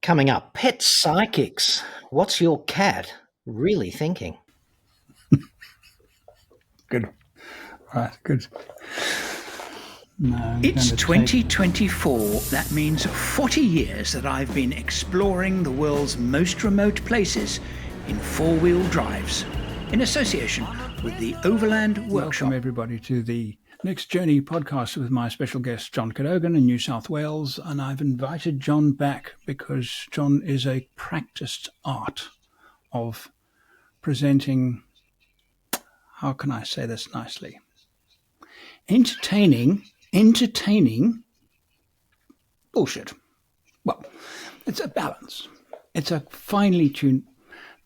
Coming up, pet psychics. What's your cat really thinking? Good. All right, good. No, It's 2024. That means 40 years that I've been exploring the world's most remote places in four-wheel drives in association with the Overland Workshop. Welcome, everybody, to the Next Journey podcast with my special guest, John Cadogan in New South Wales. And I've invited John back because John is a practiced art of presenting, how can I say this nicely? Entertaining bullshit. Well, it's a balance. It's a finely tuned,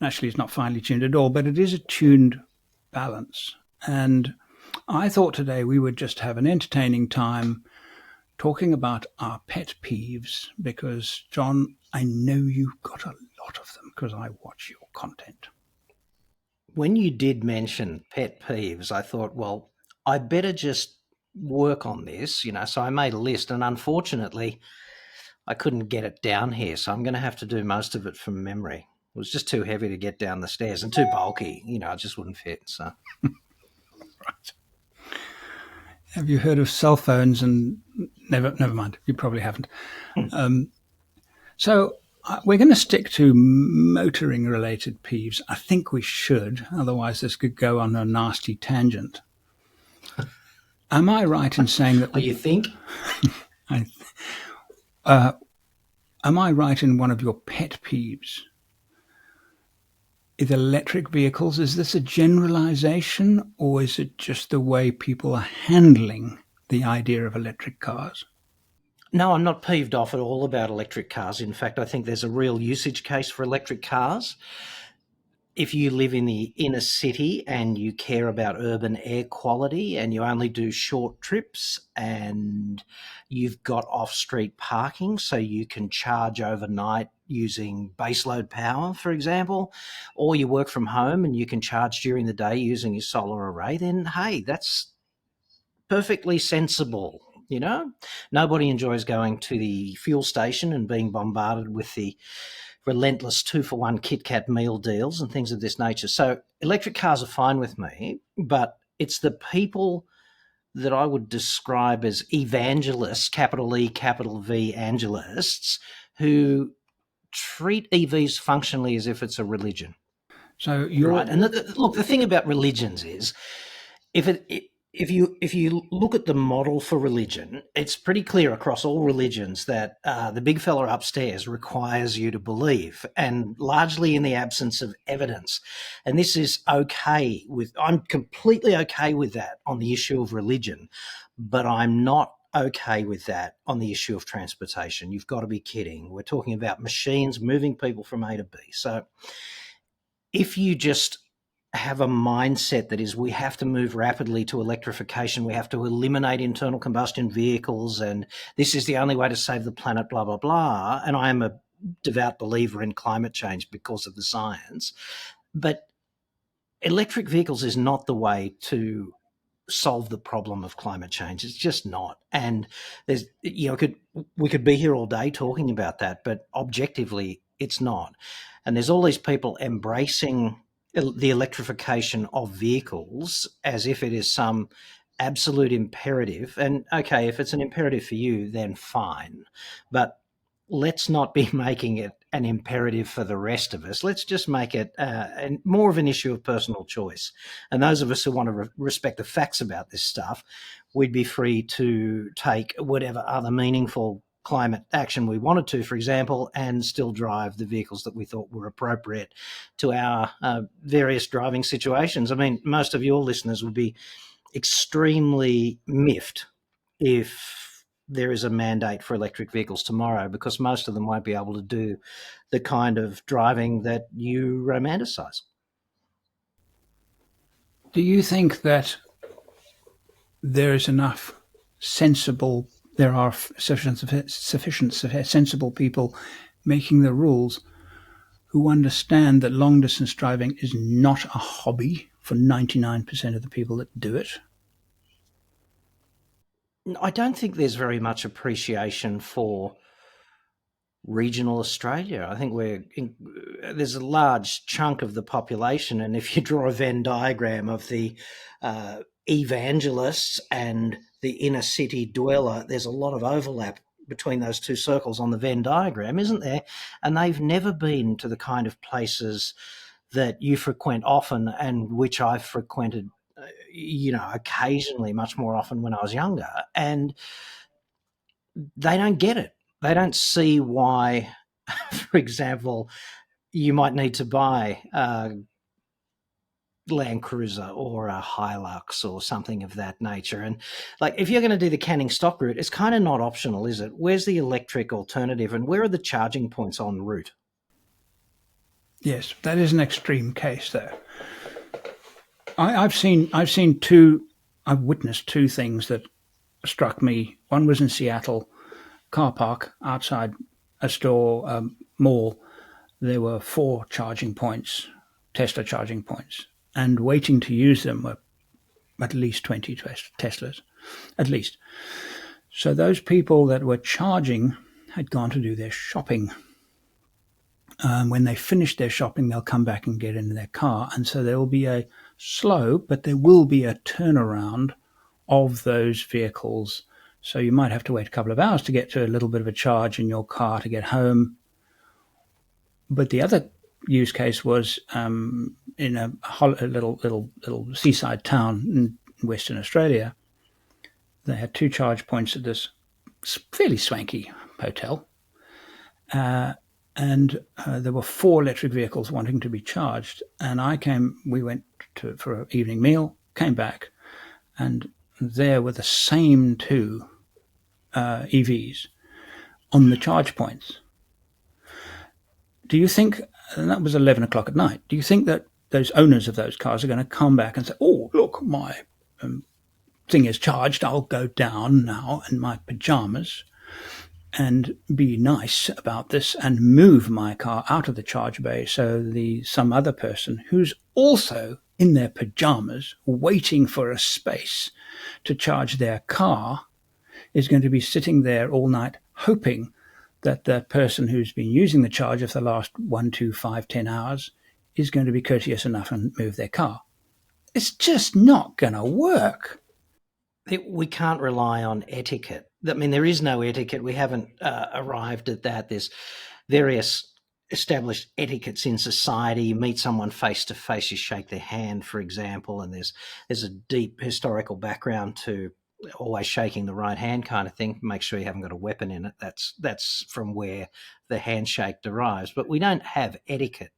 actually it's not finely tuned at all, but it is a tuned balance. And I thought today we would just have an entertaining time talking about our pet peeves because, John, I know you've got a lot of them because I watch your content. When you did mention pet peeves, I thought, well, I better just work on this, so I made a list, and unfortunately I couldn't get it down here, so I'm going to have to do most of it from memory. It was just too heavy to get down the stairs and too bulky, it just wouldn't fit. So, Right. Have you heard of cell phones? And never mind, you probably haven't. So we're going to stick to motoring related peeves. I think we should, otherwise this could go on a nasty tangent. Am I right in saying that? You think? Am I right in one of your pet peeves? Is electric vehicles, is this a generalization or is it just the way people are handling the idea of electric cars? No, I'm not peeved off at all about electric cars. In fact, I think there's a real usage case for electric cars. If you live in the inner city and you care about urban air quality and you only do short trips and you've got off-street parking so you can charge overnight using baseload power, for example, or you work from home and you can charge during the day using your solar array, then, hey, that's perfectly sensible. Nobody enjoys going to the fuel station and being bombarded with the relentless 2-for-1 Kit Kat meal deals and things of this nature. So electric cars are fine with me, but it's the people that I would describe as evangelists, capital E, capital V, angelists, who treat EVs functionally as if it's a religion. So you're right. And look, the thing about religions is if you look at the model for religion, it's pretty clear across all religions that the big fella upstairs requires you to believe, and largely in the absence of evidence. And this is okay I'm completely okay with that on the issue of religion, but I'm not okay with that on the issue of transportation. You've got to be kidding. We're talking about machines moving people from A to B. So if you just have a mindset that is we have to move rapidly to electrification, we have to eliminate internal combustion vehicles, and this is the only way to save the planet, blah, blah, blah. And I am a devout believer in climate change because of the science. But electric vehicles is not the way to solve the problem of climate change. It's just not. And there's, we could be here all day talking about that, but objectively it's not. And there's all these people embracing the electrification of vehicles as if it is some absolute imperative. And okay, if it's an imperative for you, then fine. But let's not be making it an imperative for the rest of us. Let's just make it more of an issue of personal choice. And those of us who want to respect the facts about this stuff, we'd be free to take whatever other meaningful climate action we wanted to, for example, and still drive the vehicles that we thought were appropriate to our various driving situations. I mean, most of your listeners would be extremely miffed if there is a mandate for electric vehicles tomorrow, because most of them won't be able to do the kind of driving that you romanticize. Do you think that there is enough there are sufficient sensible people making the rules who understand that long distance driving is not a hobby for 99% of the people that do it? I don't think there's very much appreciation for regional Australia. I think there's a large chunk of the population, and if you draw a Venn diagram of the evangelists and the inner city dweller, there's a lot of overlap between those two circles on the Venn diagram, isn't there? And they've never been to the kind of places that you frequent often and which I've frequented, occasionally, much more often when I was younger. And they don't get it. They don't see why, for example, you might need to buy a Land Cruiser or a Hilux or something of that nature. And like, if you're going to do the Canning stock route, it's kind of not optional, is it? Where's the electric alternative, and where are the charging points en route? Yes, that is an extreme case, though. I've witnessed two things that struck me. One was in Seattle, car park outside a store, mall. There were 4 charging points, Tesla charging points, and waiting to use them were at least 20 Teslas, at least. So those people that were charging had gone to do their shopping. When they finish their shopping, they'll come back and get into their car. And so there will be a slow, but there will be a turnaround of those vehicles. So you might have to wait a couple of hours to get to a little bit of a charge in your car to get home. But the other use case was in a little seaside town in Western Australia. They had 2 charge points at this fairly swanky hotel. And there were 4 electric vehicles wanting to be charged. And we went for an evening meal, came back, and there were the same 2 EVs on the charge points. Do you think, and that was 11 o'clock at night, do you think that those owners of those cars are going to come back and say, oh, look, my thing is charged, I'll go down now in my pajamas and be nice about this and move my car out of the charge bay so some other person who's also in their pajamas waiting for a space to charge their car is going to be sitting there all night hoping that the person who's been using the charger for the last 1, 2, 5, 10 hours is going to be courteous enough and move their car? It's just not going to work. We can't rely on etiquette. I mean, there is no etiquette. We haven't arrived at that. There's various established etiquettes in society. You meet someone face to face, you shake their hand, for example, and there's a deep historical background to always shaking the right hand kind of thing. Make sure you haven't got a weapon in it. That's from where the handshake derives. But we don't have etiquette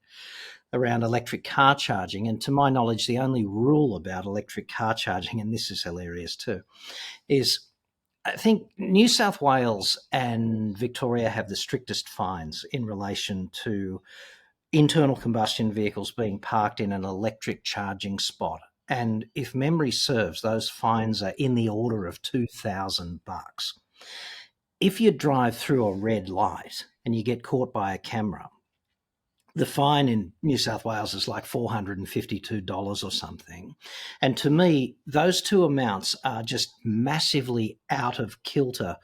around electric car charging. And to my knowledge, the only rule about electric car charging, and this is hilarious too, is I think New South Wales and Victoria have the strictest fines in relation to internal combustion vehicles being parked in an electric charging spot. And if memory serves, those fines are in the order of $2,000. If you drive through a red light and you get caught by a camera, the fine in New South Wales is like $452 or something. And to me, those two amounts are just massively out of kilter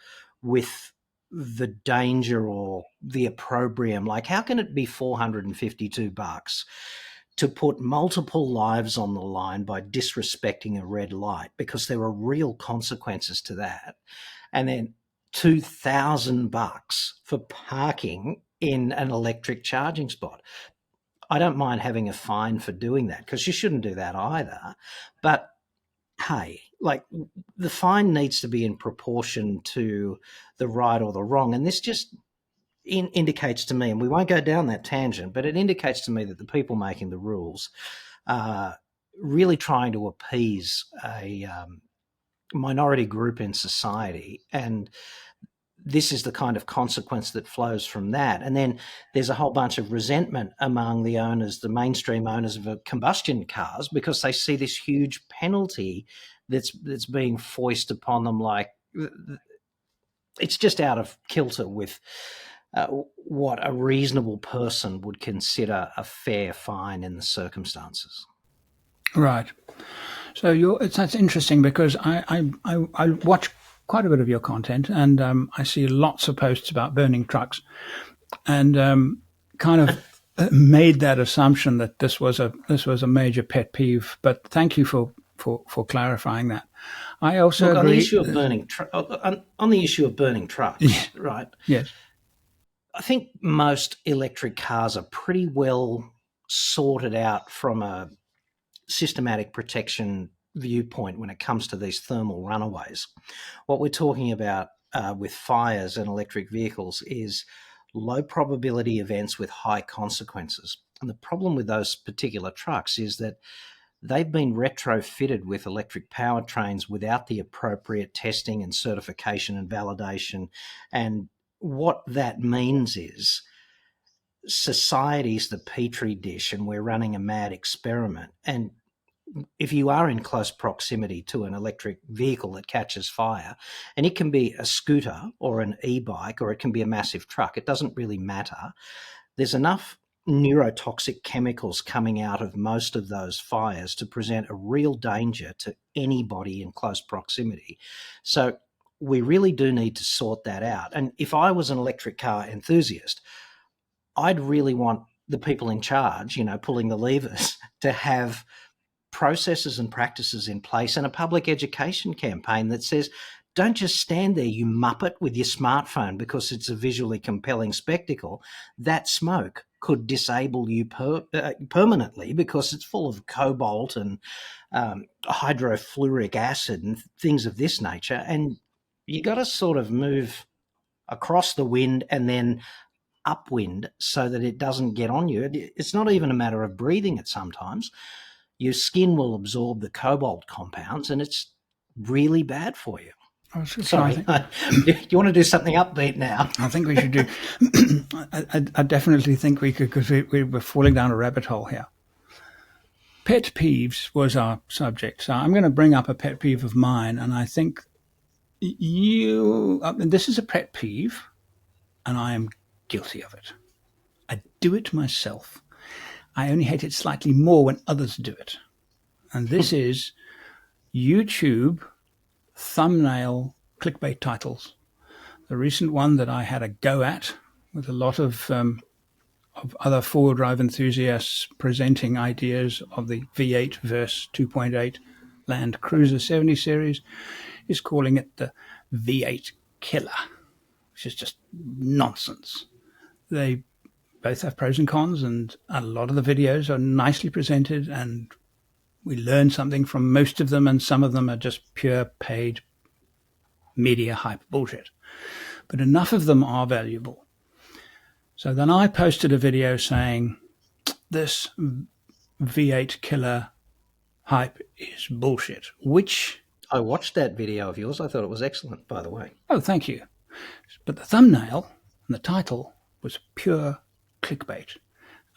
with the danger or the opprobrium. Like, how can it be $452 to put multiple lives on the line by disrespecting a red light? Because there are real consequences to that. And then $2,000 for parking in an electric charging spot. I don't mind having a fine for doing that, because you shouldn't do that either. But hey, like, the fine needs to be in proportion to the right or the wrong. And this just indicates to me, and we won't go down that tangent, but it indicates to me that the people making the rules are really trying to appease a minority group in society. And this is the kind of consequence that flows from that. And then there's a whole bunch of resentment among the owners, the mainstream owners of combustion cars, because they see this huge penalty that's being foisted upon them. Like, it's just out of kilter with what a reasonable person would consider a fair fine in the circumstances. Right. So that's interesting, because I watch quite a bit of your content, and I see lots of posts about burning trucks. and kind of made that assumption that this was a major pet peeve. But thank you for clarifying that. I also Look, agree on the issue of burning trucks, right? Yes. I think most electric cars are pretty well sorted out from a systematic protection viewpoint when it comes to these thermal runaways. What we're talking about with fires and electric vehicles is low probability events with high consequences. And the problem with those particular trucks is that they've been retrofitted with electric powertrains without the appropriate testing and certification and validation. And what that means is society's the petri dish and we're running a mad experiment. And if you are in close proximity to an electric vehicle that catches fire, and it can be a scooter or an e-bike or it can be a massive truck, it doesn't really matter. There's enough neurotoxic chemicals coming out of most of those fires to present a real danger to anybody in close proximity. So we really do need to sort that out. And if I was an electric car enthusiast, I'd really want the people in charge, pulling the levers, to have processes and practices in place and a public education campaign that says, don't just stand there, you muppet, with your smartphone because it's a visually compelling spectacle. That smoke could disable you permanently because it's full of cobalt and hydrofluoric acid and things of this nature. And you got to sort of move across the wind and then upwind so that it doesn't get on you. It's not even a matter of breathing it sometimes. Your skin will absorb the cobalt compounds and it's really bad for you. Sorry, you want to do something upbeat now? I think we should do. I definitely think we could, because we're falling down a rabbit hole here. Pet peeves was our subject. So I'm going to bring up a pet peeve of mine. And I think this is a pet peeve and I am guilty of it. I do it myself. I only hate it slightly more when others do it. And this is YouTube thumbnail clickbait titles. The recent one that I had a go at with a lot of other four-wheel drive enthusiasts presenting ideas of the V8 verse 2.8 Land Cruiser 70 series is calling it the V8 killer, which is just nonsense. They both have pros and cons, and a lot of the videos are nicely presented and we learn something from most of them, and some of them are just pure paid media hype bullshit. But enough of them are valuable. So then I posted a video saying, this V8 killer hype is bullshit, which... I watched that video of yours. I thought it was excellent, by the way. Oh, thank you. But the thumbnail and the title was pure clickbait.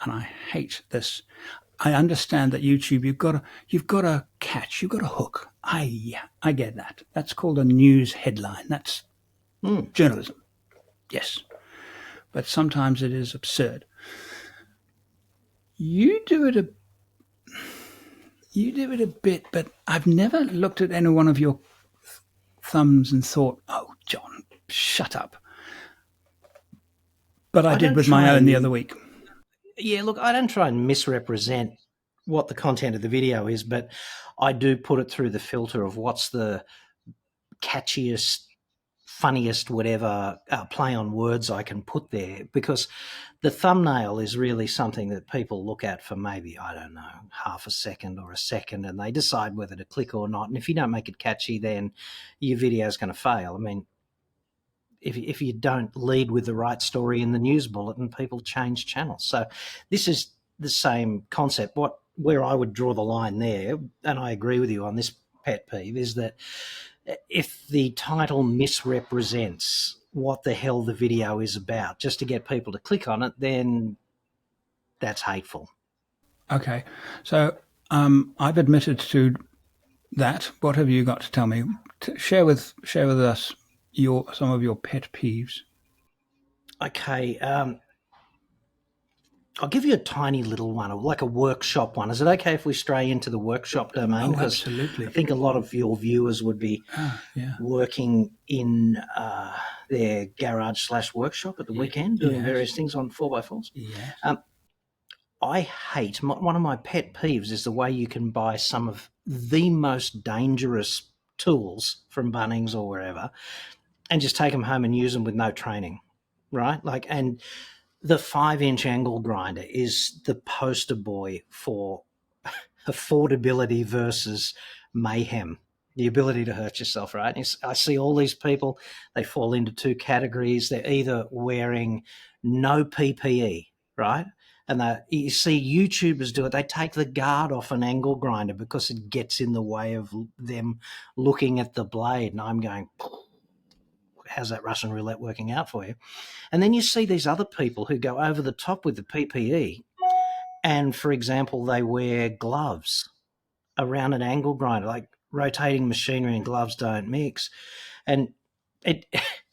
And I hate this. I understand that YouTube, you've got a catch, you've got a hook. I get that. That's called a news headline. That's journalism. Yes. But sometimes it is absurd. You do it a bit, but I've never looked at any one of your thumbs and thought, oh, John, shut up. But I did with my own the other week. Yeah, look, I don't try and misrepresent what the content of the video is, but I do put it through the filter of what's the catchiest, funniest, whatever play on words I can put there, because the thumbnail is really something that people look at for maybe, I don't know, half a second or a second, and they decide whether to click or not. And if you don't make it catchy, then your video is going to fail. I mean, if you don't lead with the right story in the news bulletin, people change channels. So this is the same concept. Where I would draw the line there, and I agree with you on this pet peeve, is that if the title misrepresents what the hell the video is about just to get people to click on it, then that's hateful. Okay. So I've admitted to that. What have you got to tell me? Share with us some of your pet peeves. Okay. I'll give you a tiny little one, like a workshop one. Is it okay if we stray into the workshop domain? Oh, absolutely. I think a lot of your viewers would be working in their garage/workshop at the weekend doing various things on 4x4s. Yes. I hate, one of my pet peeves is the way you can buy some of the most dangerous tools from Bunnings or wherever and just take them home and use them with no training, right? Like, and the 5-inch angle grinder is the poster boy for affordability versus mayhem, the ability to hurt yourself, right? I see all these people, they fall into two categories. They're either wearing no PPE, right? And you see YouTubers do it. They take the guard off an angle grinder because it gets in the way of them looking at the blade. And I'm going, how's that Russian roulette working out for you? And then you see these other people who go over the top with the PPE. And, for example, they wear gloves around an angle grinder, like rotating machinery and gloves don't mix. And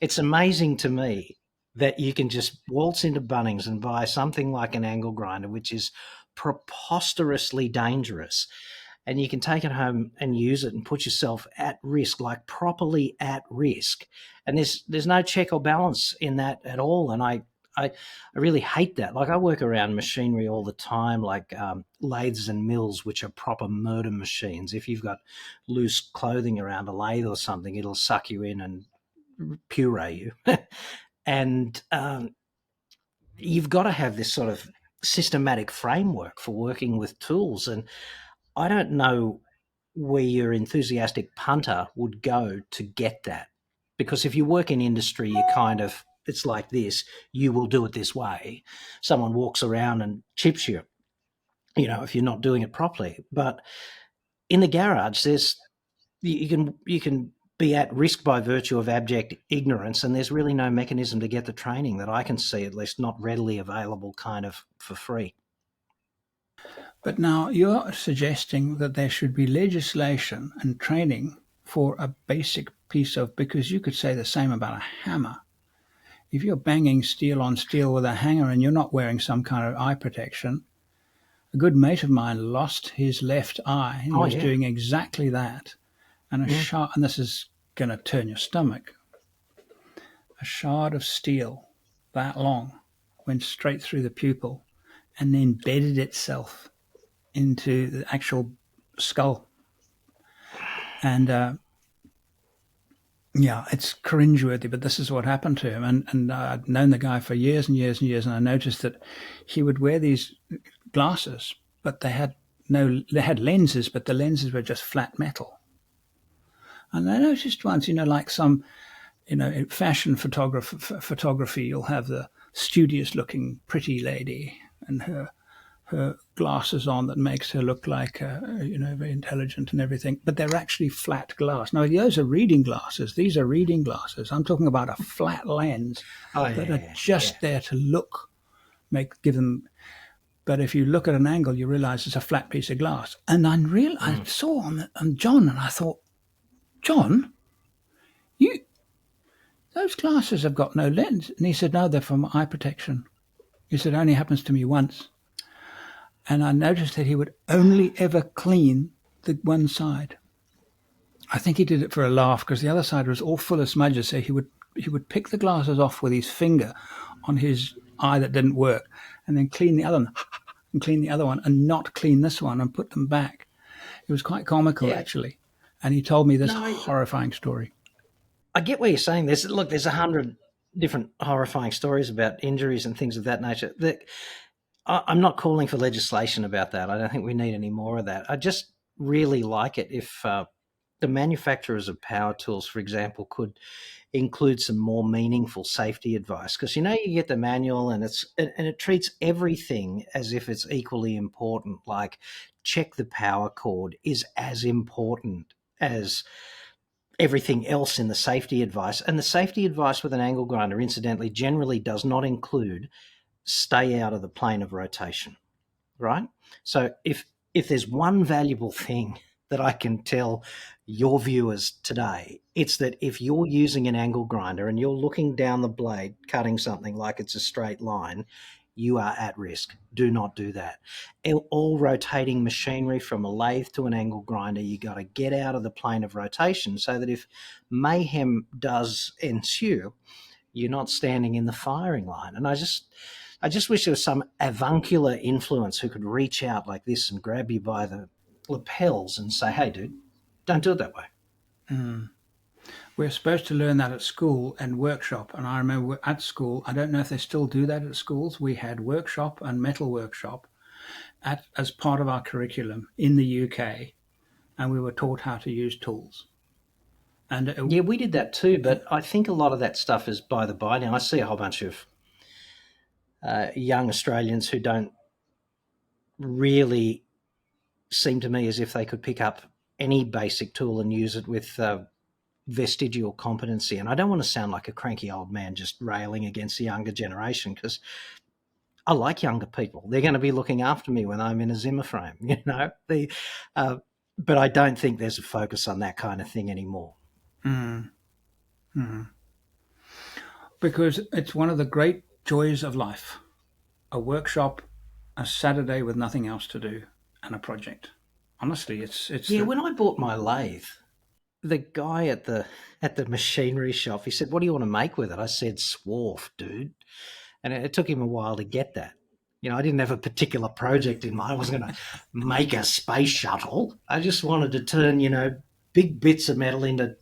it's amazing to me that you can just waltz into Bunnings and buy something like an angle grinder, which is preposterously dangerous, and you can take it home and use it and put yourself at risk, like properly at risk. And there's no check or balance in that at all. And I really hate that. Like, I work around machinery all the time, like lathes and mills, which are proper murder machines. If you've got loose clothing around a lathe or something, it'll suck you in and puree you. And you've got to have this sort of systematic framework for working with tools. And I don't know where your enthusiastic punter would go to get that. Because if you work in industry, you kind of, it's like this, you will do it this way. Someone walks around and chips you, if you're not doing it properly. But in the garage, you can be at risk by virtue of abject ignorance, and there's really no mechanism to get the training that I can see, at least not readily available kind of for free. But now you're suggesting that there should be legislation and training for a basic piece of, because you could say the same about a hammer. If you're banging steel on steel with a hanger and you're not wearing some kind of eye protection, a good mate of mine lost his left eye and was doing exactly that. And and this is going to turn your stomach, a shard of steel that long went straight through the pupil and then bedded itself into the actual skull. And it's cringeworthy, but this is what happened to him. And I'd known the guy for years and years and years, and I noticed that he would wear these glasses, but they had lenses, but the lenses were just flat metal. And I noticed once, like some, in fashion photography, you'll have the studious-looking pretty lady and her glasses on that makes her look like, very intelligent and everything. But they're actually flat glass. Now, those are reading glasses. These are reading glasses. I'm talking about a flat lens that are just there to look, give them. But if you look at an angle, you realize it's a flat piece of glass. And I saw on John, and I thought, John, those glasses have got no lens. And he said, no, they're for eye protection. He said, it only happens to me once. And I noticed that he would only ever clean the one side. I think he did it for a laugh because the other side was all full of smudges. So he would pick the glasses off with his finger on his eye that didn't work, and then clean the other one, and clean the other one, and not clean this one and put them back. It was quite comical, actually. And he told me this horrifying story. I get what you're saying. There's 100 different horrifying stories about injuries and things of that nature. I'm not calling for legislation about that. I don't think we need any more of that. I just really like it if the manufacturers of power tools, for example, could include some more meaningful safety advice. Because, you get the manual and it treats everything as if it's equally important. Like, check the power cord is as important as everything else in the safety advice. And the safety advice with an angle grinder, incidentally, generally does not include stay out of the plane of rotation, right? So if there's one valuable thing that I can tell your viewers today, it's that if you're using an angle grinder and you're looking down the blade, cutting something like it's a straight line, you are at risk. Do not do that. All rotating machinery from a lathe to an angle grinder, you got to get out of the plane of rotation so that if mayhem does ensue, you're not standing in the firing line. And I just wish there was some avuncular influence who could reach out like this and grab you by the lapels and say, hey, dude, don't do it that way. We're supposed to learn that at school and workshop. And I remember at school, I don't know if they still do that at schools. We had workshop and metal workshop as part of our curriculum in the UK. And we were taught how to use tools. And Yeah, we did that too, but I think a lot of that stuff is by the by. Now, I see a whole bunch of young Australians who don't really seem to me as if they could pick up any basic tool and use it with vestigial competency. And I don't want to sound like a cranky old man just railing against the younger generation, because I like younger people. They're going to be looking after me when I'm in a Zimmer frame, you know. But I don't think there's a focus on that kind of thing anymore. because it's one of the great joys of life. A workshop, a Saturday with nothing else to do, and a project. Honestly, it's Yeah, when I bought my lathe, the guy at the machinery shop, he said, "What do you want to make with it?" I said, "Swarf, dude." And it took him a while to get that. You know, I didn't have a particular project in mind. I wasn't going to make a space shuttle. I just wanted to turn, you know, big bits of metal into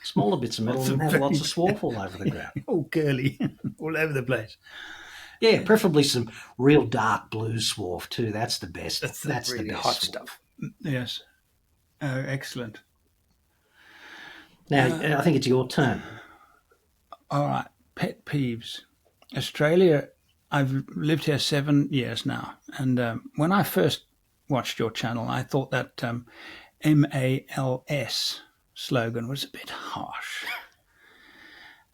smaller bits of metal and have lots of swarf all over the ground. all curly, all over the place. Yeah, preferably some real dark blue swarf too. That's the best. That's really the best hot swarf. stuff. Yes. Oh, excellent. Now, I think it's your turn. All right. Pet peeves. Australia, I've lived here 7 years now. And when I first watched your channel, I thought that MALS slogan was a bit harsh.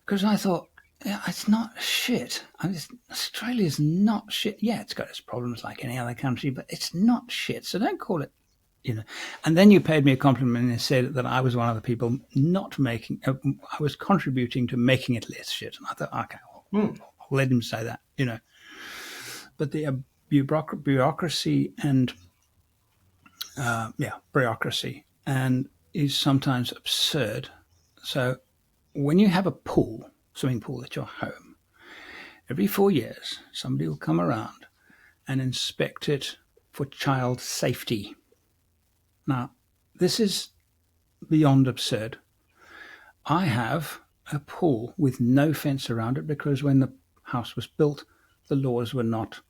Because I thought, yeah, it's not shit. Australia's not shit. Yeah, it's got its problems like any other country, but it's not shit. So don't call it, you know. And then you paid me a compliment and said that I was one of the people not making, I was contributing to making it less shit. And I thought, okay, well, I'll let him say that, you know. But the bureaucracy and, bureaucracy and is sometimes absurd. So when you have a pool, swimming pool at your home, every 4 years, somebody will come around and inspect it for child safety. Now, this is beyond absurd. I have a pool with no fence around it because when the house was built, the laws were not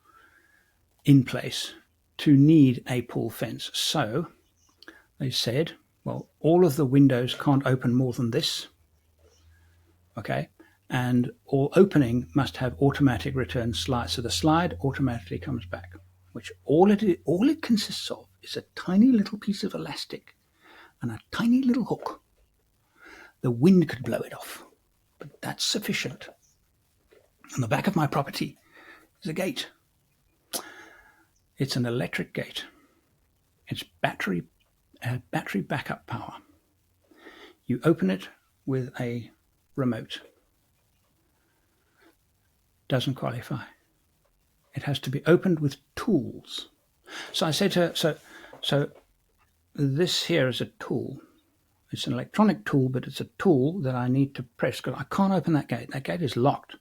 in place to need a pool fence. So they said, well, all of the windows can't open more than this. Okay. And all opening must have automatic return slide. So the slide automatically comes back, which all it consists of is a tiny little piece of elastic and a tiny little hook. The wind could blow it off, but that's sufficient. On the back of my property is a gate. It's an electric gate. It's battery backup power. You open it with a remote. Doesn't qualify. It has to be opened with tools. So I said to her, so this here is a tool. It's an electronic tool, but it's a tool that I need to press because I can't open that gate. That gate is locked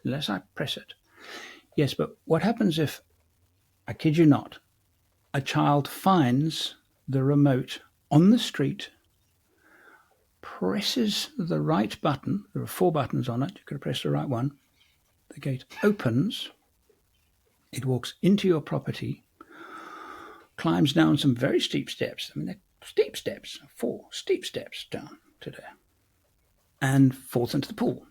unless I press it. Yes, but what happens if, I kid you not, a child finds the remote on the street, presses the right button, there are 4 buttons on it, you could press the right one, the gate opens, it walks into your property, climbs down some very steep steps, I mean they're steep steps, 4 steep steps down to there, and falls into the pool.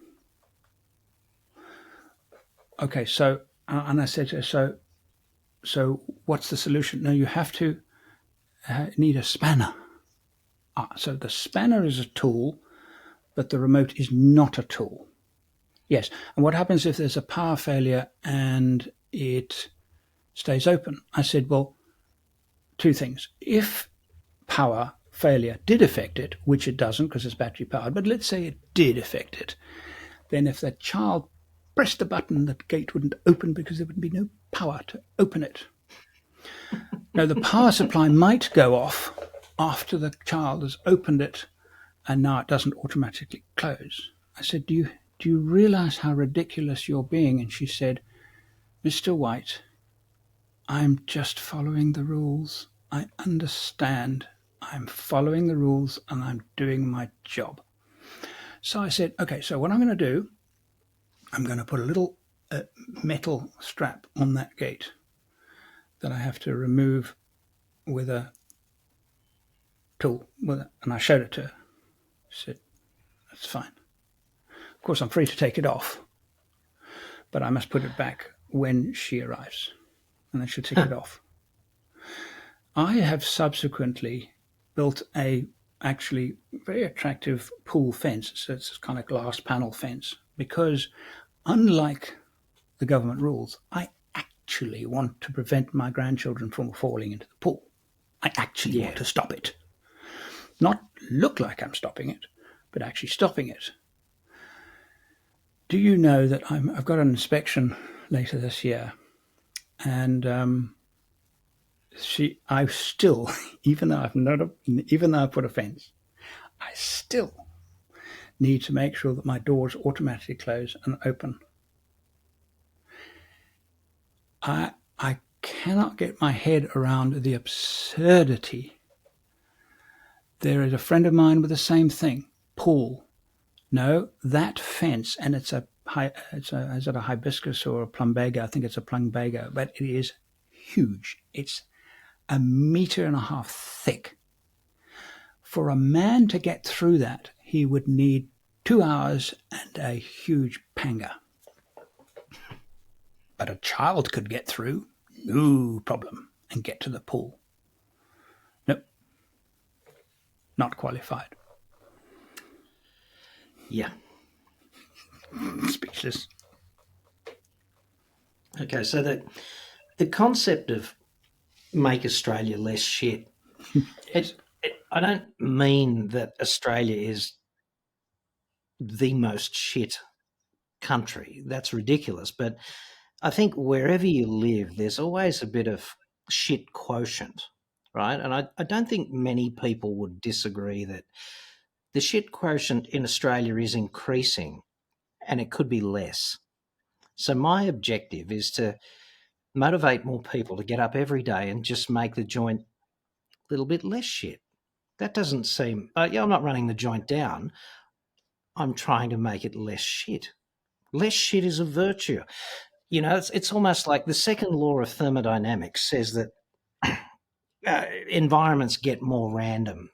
Okay, so, and I said to her, so what's the solution? No, you have to need a spanner. So the spanner is a tool, but the remote is not a tool. Yes, and what happens if there's a power failure and it stays open? I said, well, 2 things. If power failure did affect it, which it doesn't because it's battery powered, but let's say it did affect it, then if that child pressed the button, the gate wouldn't open because there would be no power to open it. Now, the power supply might go off after the child has opened it and now it doesn't automatically close. I said, do do you realize how ridiculous you're being? And she said, Mr. White, I'm just following the rules. I understand. I'm following the rules and I'm doing my job. So I said, okay, so what I'm going to do, I'm going to put a little metal strap on that gate that I have to remove with a tool. And I showed it to her. She said, that's fine. Of course, I'm free to take it off, but I must put it back when she arrives. And then she'll take it off. I have subsequently built a actually very attractive pool fence. So it's kind of glass panel fence because unlike the government rules, I actually want to prevent my grandchildren from falling into the pool. I actually want to stop it. Not look like I'm stopping it, but actually stopping it. Do you know that I've got an inspection later this year, and I still, even though I've put a fence, I still need to make sure that my doors automatically close and open. I cannot get my head around the absurdity. There is a friend of mine with the same thing, pool. No, that fence, and is it a hibiscus or a plumbago? I think it's a plumbago, but it is huge. It's 1.5 meters thick. For a man to get through that, he would need 2 hours and a huge panga. But a child could get through, no problem, and get to the pool. Nope, not qualified. Yeah. Speechless. Okay, so the concept of make Australia less shit, I don't mean that Australia is the most shit country. That's ridiculous. But I think wherever you live, there's always a bit of shit quotient, right? And I don't think many people would disagree that the shit quotient in Australia is increasing and it could be less. So my objective is to motivate more people to get up every day and just make the joint a little bit less shit. That doesn't seem, I'm not running the joint down. I'm trying to make it less shit. Less shit is a virtue. You know, it's almost like the second law of thermodynamics says that environments get more random.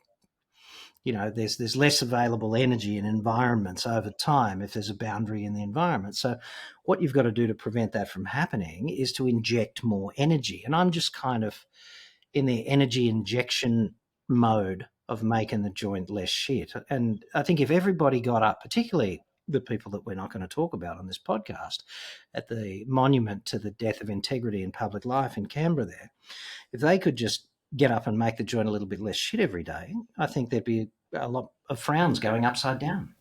You know, there's less available energy in environments over time if there's a boundary in the environment. So what you've got to do to prevent that from happening is to inject more energy. And I'm just kind of in the energy injection mode of making the joint less shit. And I think if everybody got up, particularly the people that we're not going to talk about on this podcast, at the monument to the death of integrity in public life in Canberra there, if they could just get up and make the joint a little bit less shit every day, I think there'd be a lot of frowns going upside down.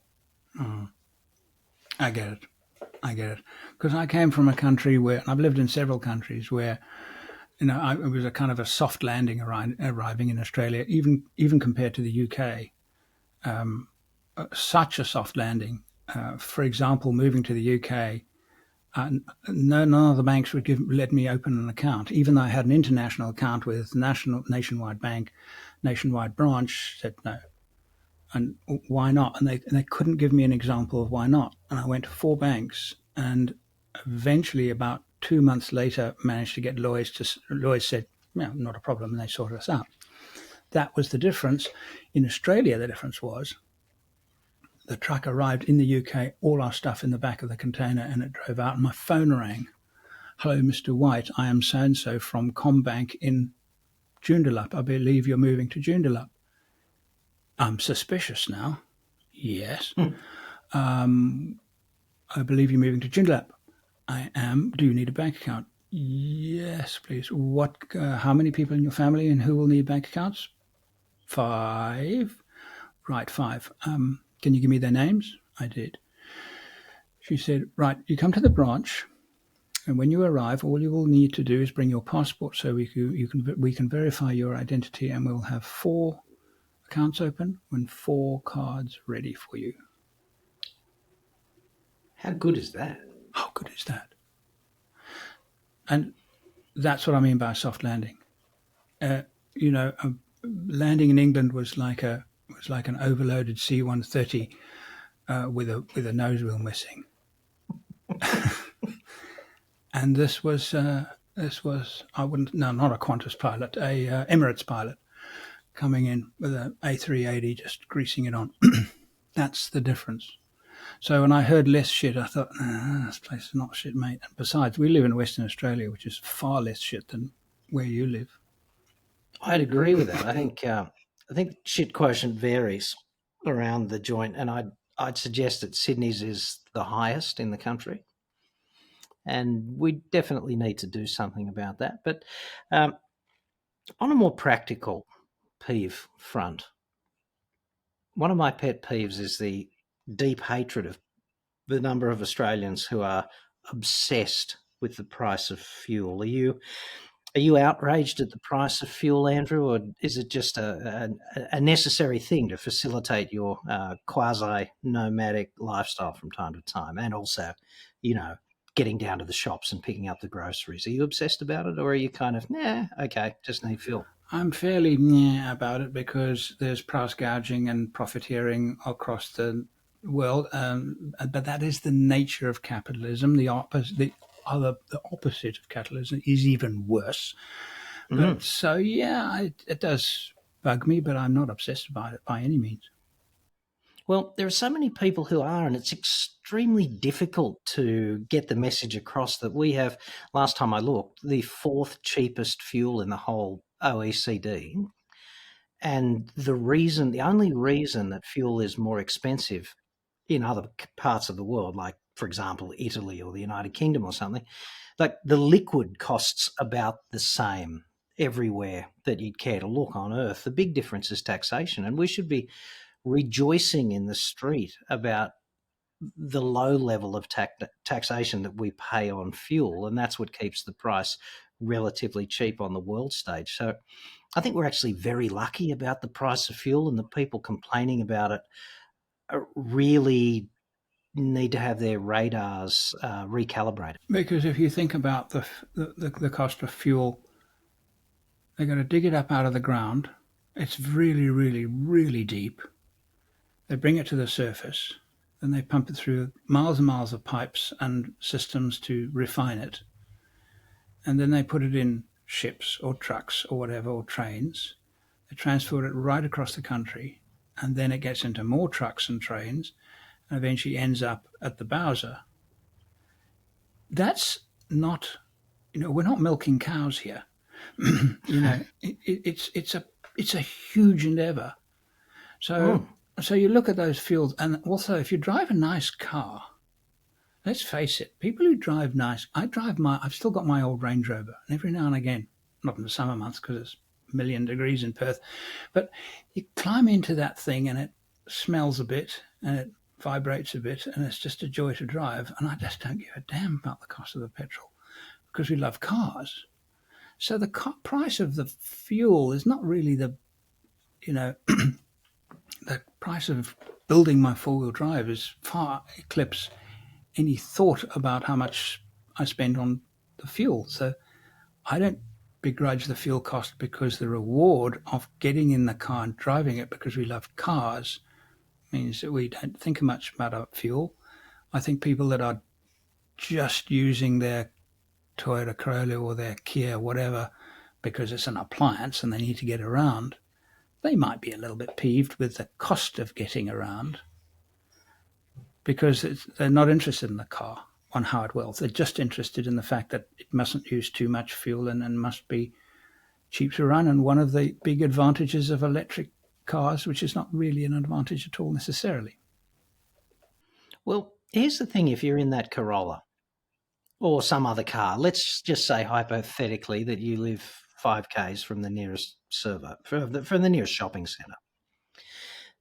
I get it. Because I came from a country where, and I've lived in several countries where, you know, it was a kind of a soft landing arriving in Australia, even compared to the UK. Such a soft landing. For example, moving to the UK, none of the banks would let me open an account, even though I had an international account with nationwide bank, nationwide branch. Said no, and why not? And they couldn't give me an example of why not. And I went to 4 banks, and eventually, about 2 months later, managed to get lawyers. Lawyers said, "No, not a problem," and they sorted us out. That was the difference. In Australia, the difference was the truck arrived in the UK, all our stuff in the back of the container, and it drove out. And my phone rang. "Hello, Mr. White. I am so-and-so from Combank in Joondalup. I believe you're moving to Joondalup." "I'm suspicious now." "Yes." "I believe you're moving to Joondalup." "I am. Do you need a bank account?" "Yes, please." "What? How many people in your family and who will need bank accounts?" "5. "Right, 5. Can you give me their names?" I did. She said, "Right, you come to the branch, and when you arrive, all you will need to do is bring your passport so we can verify your identity, and we'll have 4 accounts open and 4 cards ready for you." How good is that? How good is that? And that's what I mean by a soft landing. Uh, landing in England was like an overloaded C-130 with a nose wheel missing, and this was I wouldn't no not a Qantas pilot, a Emirates pilot coming in with a A380 just greasing it on. That's the difference. So when I heard less shit, I thought, this place is not shit, mate. And besides, we live in Western Australia, which is far less shit than where you live. I'd agree with that. I think shit quotient varies around the joint, and I'd suggest that Sydney's is the highest in the country, and we definitely need to do something about that. But um, on a more practical peeve front, one of my pet peeves is the deep hatred of the number of Australians who are obsessed with the price of fuel. Are you outraged at the price of fuel, Andrew, or is it just a necessary thing to facilitate your quasi nomadic lifestyle from time to time, and also, you know, getting down to the shops and picking up the groceries? Are you obsessed about it, or are you kind of okay, just need fuel? I'm fairly meh about it because there's price gouging and profiteering across the world, but that is the nature of capitalism. The opposite of capitalism is even worse. But so yeah, it does bug me, but I'm not obsessed about it by any means. Well, there are so many people who are, and it's extremely difficult to get the message across that we have, last time I looked, the fourth cheapest fuel in the whole OECD. And the only reason that fuel is more expensive in other parts of the world, like, for example, Italy or the United Kingdom or something, like the liquid costs about the same everywhere that you'd care to look on Earth. The big difference is taxation. And we should be rejoicing in the street about the low level of taxation that we pay on fuel, and that's what keeps the price relatively cheap on the world stage. So I think we're actually very lucky about the price of fuel, and the people complaining about it really need to have their radars recalibrated. Because if you think about the cost of fuel, they're going to dig it up out of the ground. It's really, really, really deep. They bring it to the surface, then they pump it through miles and miles of pipes and systems to refine it, and then they put it in ships or trucks or whatever, or trains. They transport it right across the country, and then it gets into more trucks and trains, and eventually ends up at the Bowser. That's not, we're not milking cows here. It's a huge endeavor. So you look at those fuels, and also if you drive a nice car, let's face it, people who drive nice, I've still got my old Range Rover, and every now and again, not in the summer months because it's a million degrees in Perth, but you climb into that thing and it smells a bit and it vibrates a bit, and it's just a joy to drive. And I just don't give a damn about the cost of the petrol because we love cars. So the price of the fuel is not really the price of building my four-wheel drive is far eclipse any thought about how much I spend on the fuel. So I don't begrudge the fuel cost, because the reward of getting in the car and driving it because we love cars means that we don't think much about our fuel. I think people that are just using their Toyota Corolla or their Kia, whatever, because it's an appliance and they need to get around, they might be a little bit peeved with the cost of getting around, because they're not interested in the car on how it will. They're just interested in the fact that it mustn't use too much fuel and must be cheap to run. And one of the big advantages of electric cars, which is not really an advantage at all necessarily. Well, here's the thing: if you're in that Corolla or some other car, let's just say hypothetically that you live 5Ks from the nearest servo, from the nearest shopping centre,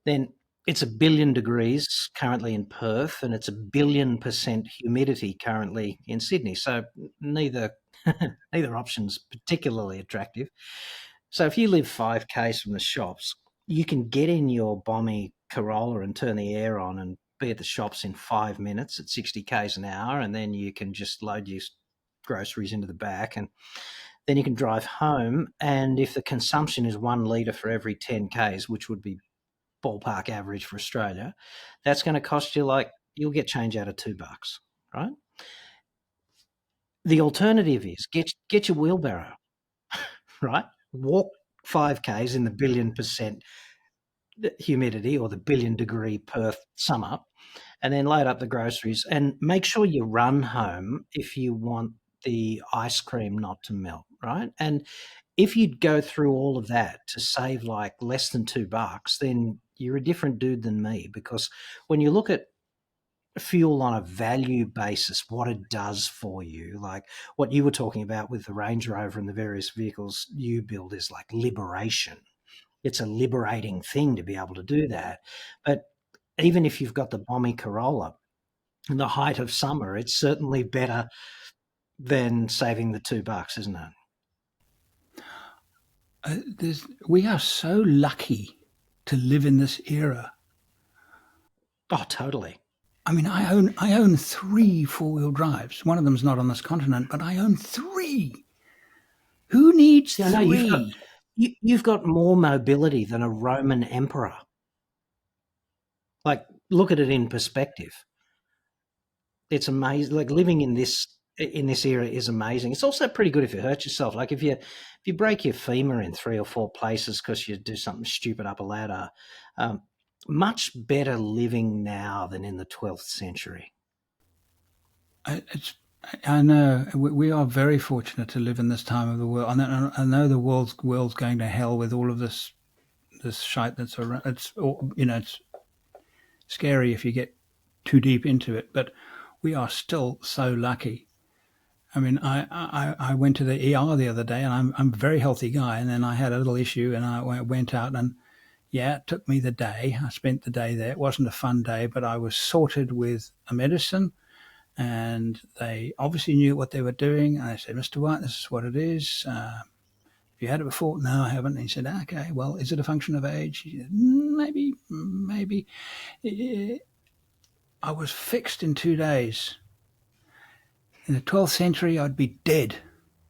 then it's 1 billion degrees currently in Perth, and it's 1 billion% humidity currently in Sydney. So neither option's particularly attractive. So if you live 5Ks from the shops, you can get in your bomby Corolla and turn the air on and be at the shops in 5 minutes at 60 k's an hour, and then you can just load your groceries into the back, and then you can drive home. And if the consumption is 1 litre for every 10 k's, which would be ballpark average for Australia, that's going to cost you you'll get change out of $2, right? The alternative is get your wheelbarrow, right? Walk 5 k's in the 1,000,000% humidity or the 1,000,000,000-degree Perth summer, and then load up the groceries, and make sure you run home if you want the ice cream not to melt, right? And if you'd go through all of that to save less than $2, then you're a different dude than me, because when you look at fuel on a value basis, what it does for you, like what you were talking about with the Range Rover and the various vehicles you build, is like liberation. It's a liberating thing to be able to do that. But even if you've got the Bommy Corolla in the height of summer, it's certainly better than saving the $2, isn't it? We are so lucky to live in this era. Oh, totally. I mean, I own 3 four-wheel drives. One of them's not on this continent, but I own 3. Who needs 3? No, you've got more mobility than a Roman emperor. Look at it in perspective. It's amazing. Living in this era is amazing. It's also pretty good if you hurt yourself. Like if you break your femur in 3 or 4 places because you do something stupid up a ladder. Much better living now than in the 12th century. I know we are very fortunate to live in this time of the world. I know the world's going to hell with all of this shite that's around. It's scary if you get too deep into it, but we are still so lucky. I mean, I went to the ER the other day, and I'm a very healthy guy, and then I had a little issue, and I went out, and yeah, it took me the day. I spent the day there. It wasn't a fun day, but I was sorted with a medicine, and they obviously knew what they were doing. And I said, Mr. White, this is what it is. Have you had it before? No, I haven't. And he said, okay, well, is it a function of age? He said, maybe. I was fixed in 2 days. In the 12th century, I'd be dead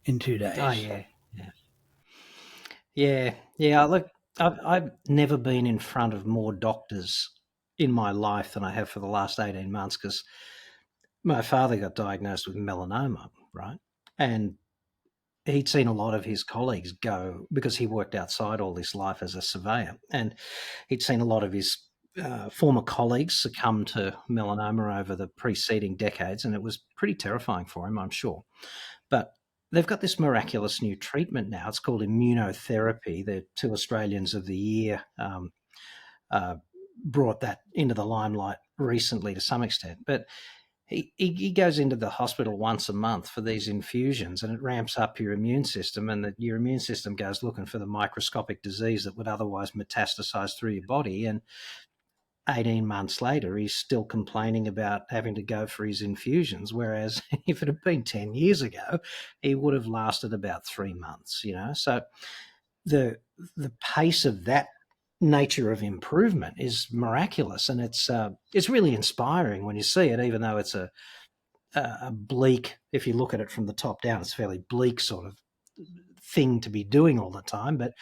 in 2 days. Oh, yeah. Look, I've never been in front of more doctors in my life than I have for the last 18 months, because my father got diagnosed with melanoma, right? And he'd seen a lot of his colleagues go, because he worked outside all his life as a surveyor, and he'd seen a lot of his former colleagues succumb to melanoma over the preceding decades, and it was pretty terrifying for him, I'm sure. But they've got this miraculous new treatment now. It's called immunotherapy. The 2 Australians of the Year brought that into the limelight recently to some extent. But he goes into the hospital once a month for these infusions, and it ramps up your immune system, and your immune system goes looking for the microscopic disease that would otherwise metastasize through your body. And 18 months later, he's still complaining about having to go for his infusions, whereas if it had been 10 years ago, he would have lasted about 3 months, So the pace of that nature of improvement is miraculous, and it's really inspiring when you see it, even though it's a bleak, if you look at it from the top down, it's a fairly bleak sort of thing to be doing all the time, but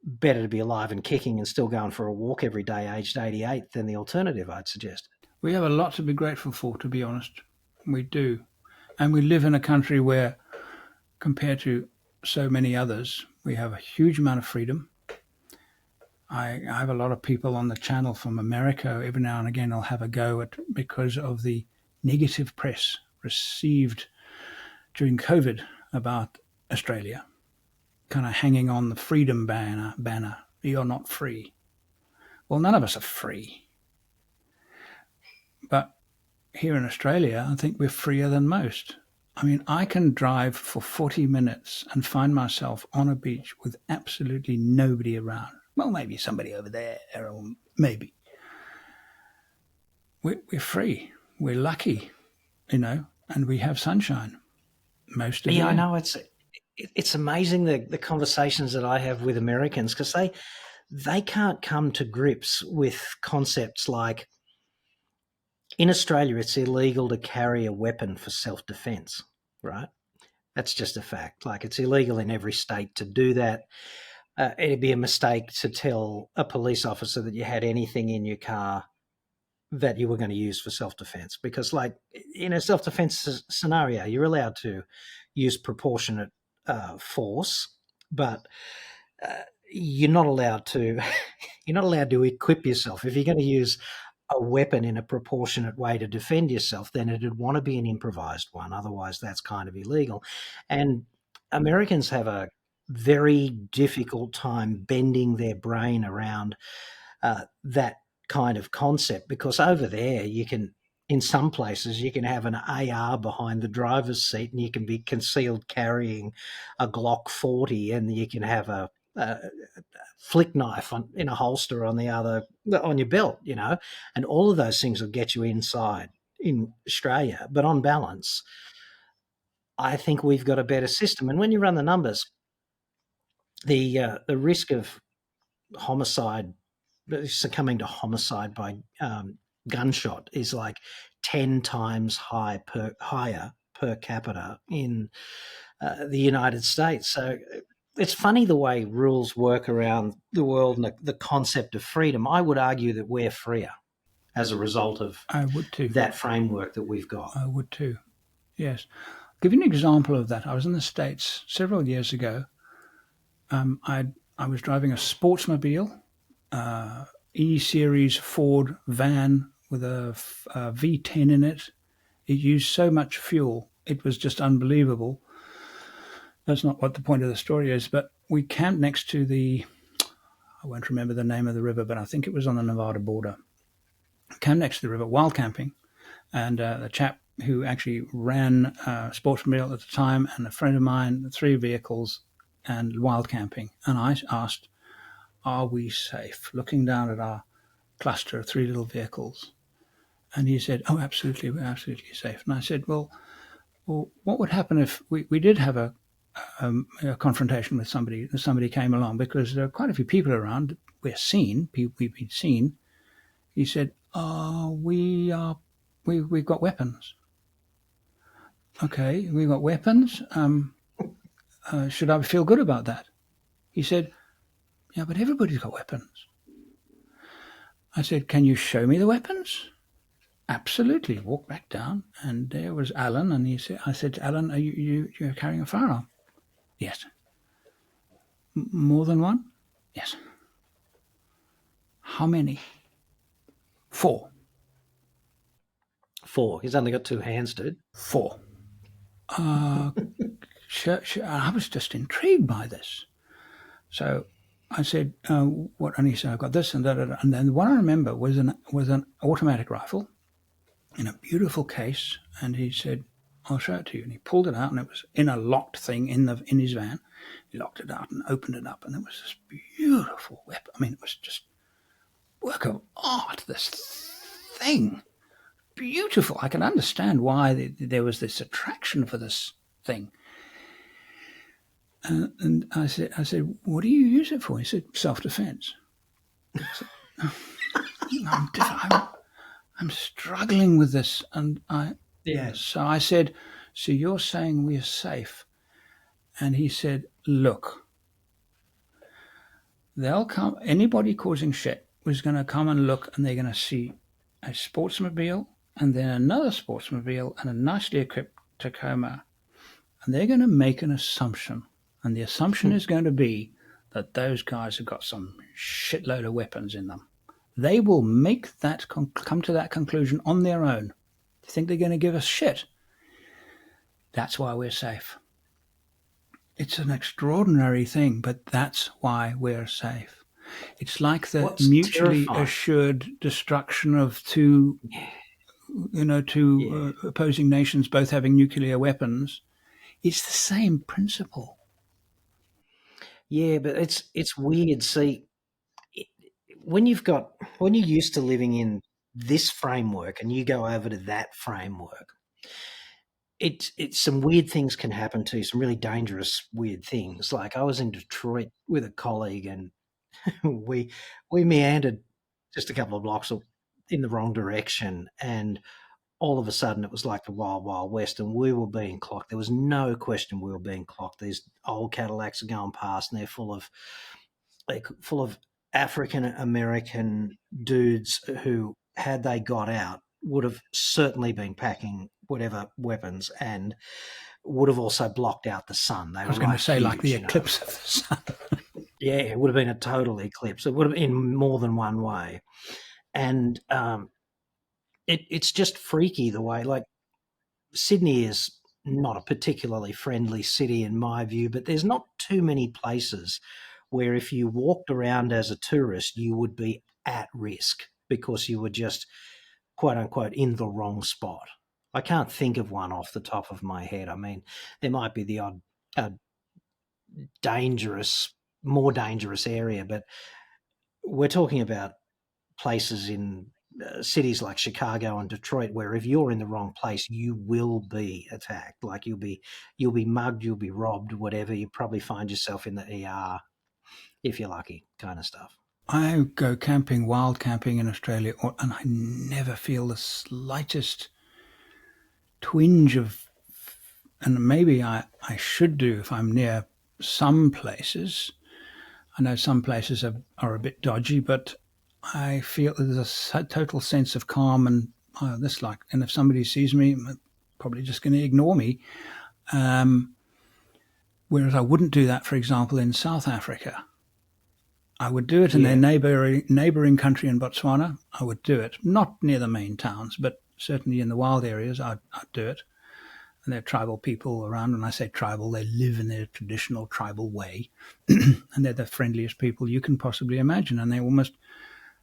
better to be alive and kicking and still going for a walk every day aged 88 than the alternative, I'd suggest. We have a lot to be grateful for, to be honest. We do. And we live in a country where, compared to so many others, we have a huge amount of freedom. I have a lot of people on the channel from America. Every now and again I'll have a go at, because of the negative press received during COVID about Australia, kind of hanging on the freedom banner. You're not free. Well, none of us are free. But here in Australia, I think we're freer than most. I mean, I can drive for 40 minutes and find myself on a beach with absolutely nobody around. Well, maybe somebody over there, or maybe. We're free. We're lucky, and we have sunshine most of the year. I know. It's amazing the conversations that I have with Americans, because they can't come to grips with concepts like In Australia, it's illegal to carry a weapon for self-defense, right? That's just a fact. Like, it's illegal in every state to do that. It'd be a mistake to tell a police officer that you had anything in your car that you were going to use for self-defense, because, like, in a self-defense scenario, you're allowed to use proportionate force, but you're not allowed to you're not allowed to equip yourself. If you're going to use a weapon in a proportionate way to defend yourself, then it'd want to be an improvised one. Otherwise, that's kind of illegal. And Americans have a very difficult time bending their brain around that kind of concept, because over there you can, in some places, you can have an AR behind the driver's seat and you can be concealed carrying a Glock 40, and you can have a flick knife in a holster on your belt, and all of those things will get you inside in Australia. But on balance, I think we've got a better system. And when you run the numbers, the risk of homicide, succumbing to homicide by gunshot, is like 10 times higher per capita in the United States. So it's funny the way rules work around the world and the concept of freedom. I would argue that we're freer as a result of I would too. that framework that we've got. I would too. Yes. I'll give you an example of that. I was in the States several years ago. I was driving a Sportsmobile, E-Series Ford van with a V10 in it. It used so much fuel. It was just unbelievable. That's not what the point of the story is, but we camped next to I won't remember the name of the river, but I think it was on the Nevada border. Camped next to the river, wild camping, and the chap who actually ran Sportsmobile at the time, and a friend of mine, 3 vehicles and wild camping. And I asked, are we safe? Looking down at our cluster of 3 little vehicles. And he said, oh, absolutely, we're absolutely safe. And I said, well, what would happen if we did have a confrontation with somebody, if somebody came along, because there are quite a few people around. We've been seen. He said, we've got weapons. Okay, we've got weapons. Should I feel good about that? He said, yeah, but everybody's got weapons. I said, can you show me the weapons? Absolutely. Walked back down, and there was Alan, and I said to Alan, are you're carrying a firearm? Yes. More than one? Yes. How many? 4. 4. He's only got 2 hands, dude. 4. I was just intrigued by this. So I said, what? And he said, I've got this and that. And then what I remember was an automatic rifle in a beautiful case. And he said, I'll show it to you. And he pulled it out, and it was in a locked thing in his van. He locked it out and opened it up, and it was this beautiful weapon. I mean, it was just work of art, this thing. Beautiful. I can understand why there was this attraction for this thing. And I said, what do you use it for? He said, self-defense. I'm struggling with this, and so I said, so you're saying we're safe? And he said, look, they'll come. Anybody causing shit was going to come and look, and they're going to see a Sportsmobile, and then another Sportsmobile, and a nicely equipped Tacoma, and they're going to make an assumption. And the assumption is going to be that those guys have got some shitload of weapons in them. They will make that come to that conclusion on their own. You think they're going to give us shit? That's why we're safe. It's an extraordinary thing, but that's why we're safe. It's like the mutually assured destruction of two opposing nations, both having nuclear weapons. It's the same principle. Yeah, but it's weird. See, when you're used to living in this framework and you go over to that framework, it's some weird things can happen to you, some really dangerous weird things. Like, I was in Detroit with a colleague, and we meandered just a couple of blocks in the wrong direction, and all of a sudden it was like the wild, wild west, and we were being clocked. There was no question we were being clocked. These old Cadillacs are going past, and they're full of African American dudes who, had they got out, would have certainly been packing whatever weapons and would have also blocked out the sun. They I was were going like to say, huge, like the eclipse of the sun. Yeah, it would have been a total eclipse. It would have in more than one way, and it's just freaky the way. Like, Sydney is not a particularly friendly city in my view, but there's not too many places where if you walked around as a tourist, you would be at risk because you were just, quote unquote, in the wrong spot. I can't think of one off the top of my head. I mean, there might be the odd more dangerous area, but we're talking about places in cities like Chicago and Detroit, where if you're in the wrong place, you will be attacked. Like, you'll be mugged, you'll be robbed, whatever. You probably find yourself in the ER if you're lucky, kind of stuff. I go camping, wild camping in Australia, and I never feel the slightest twinge of, and maybe I should do if I'm near some places. I know some places are a bit dodgy, but I feel there's a total sense of calm and and if somebody sees me, they're probably just going to ignore me. Whereas I wouldn't do that, for example, in South Africa. I would do it in their neighbouring country in Botswana. I would do it, not near the main towns, but certainly in the wild areas, I'd do it. And there are tribal people around. When I say tribal, they live in their traditional tribal way. And they're the friendliest people you can possibly imagine. And they almost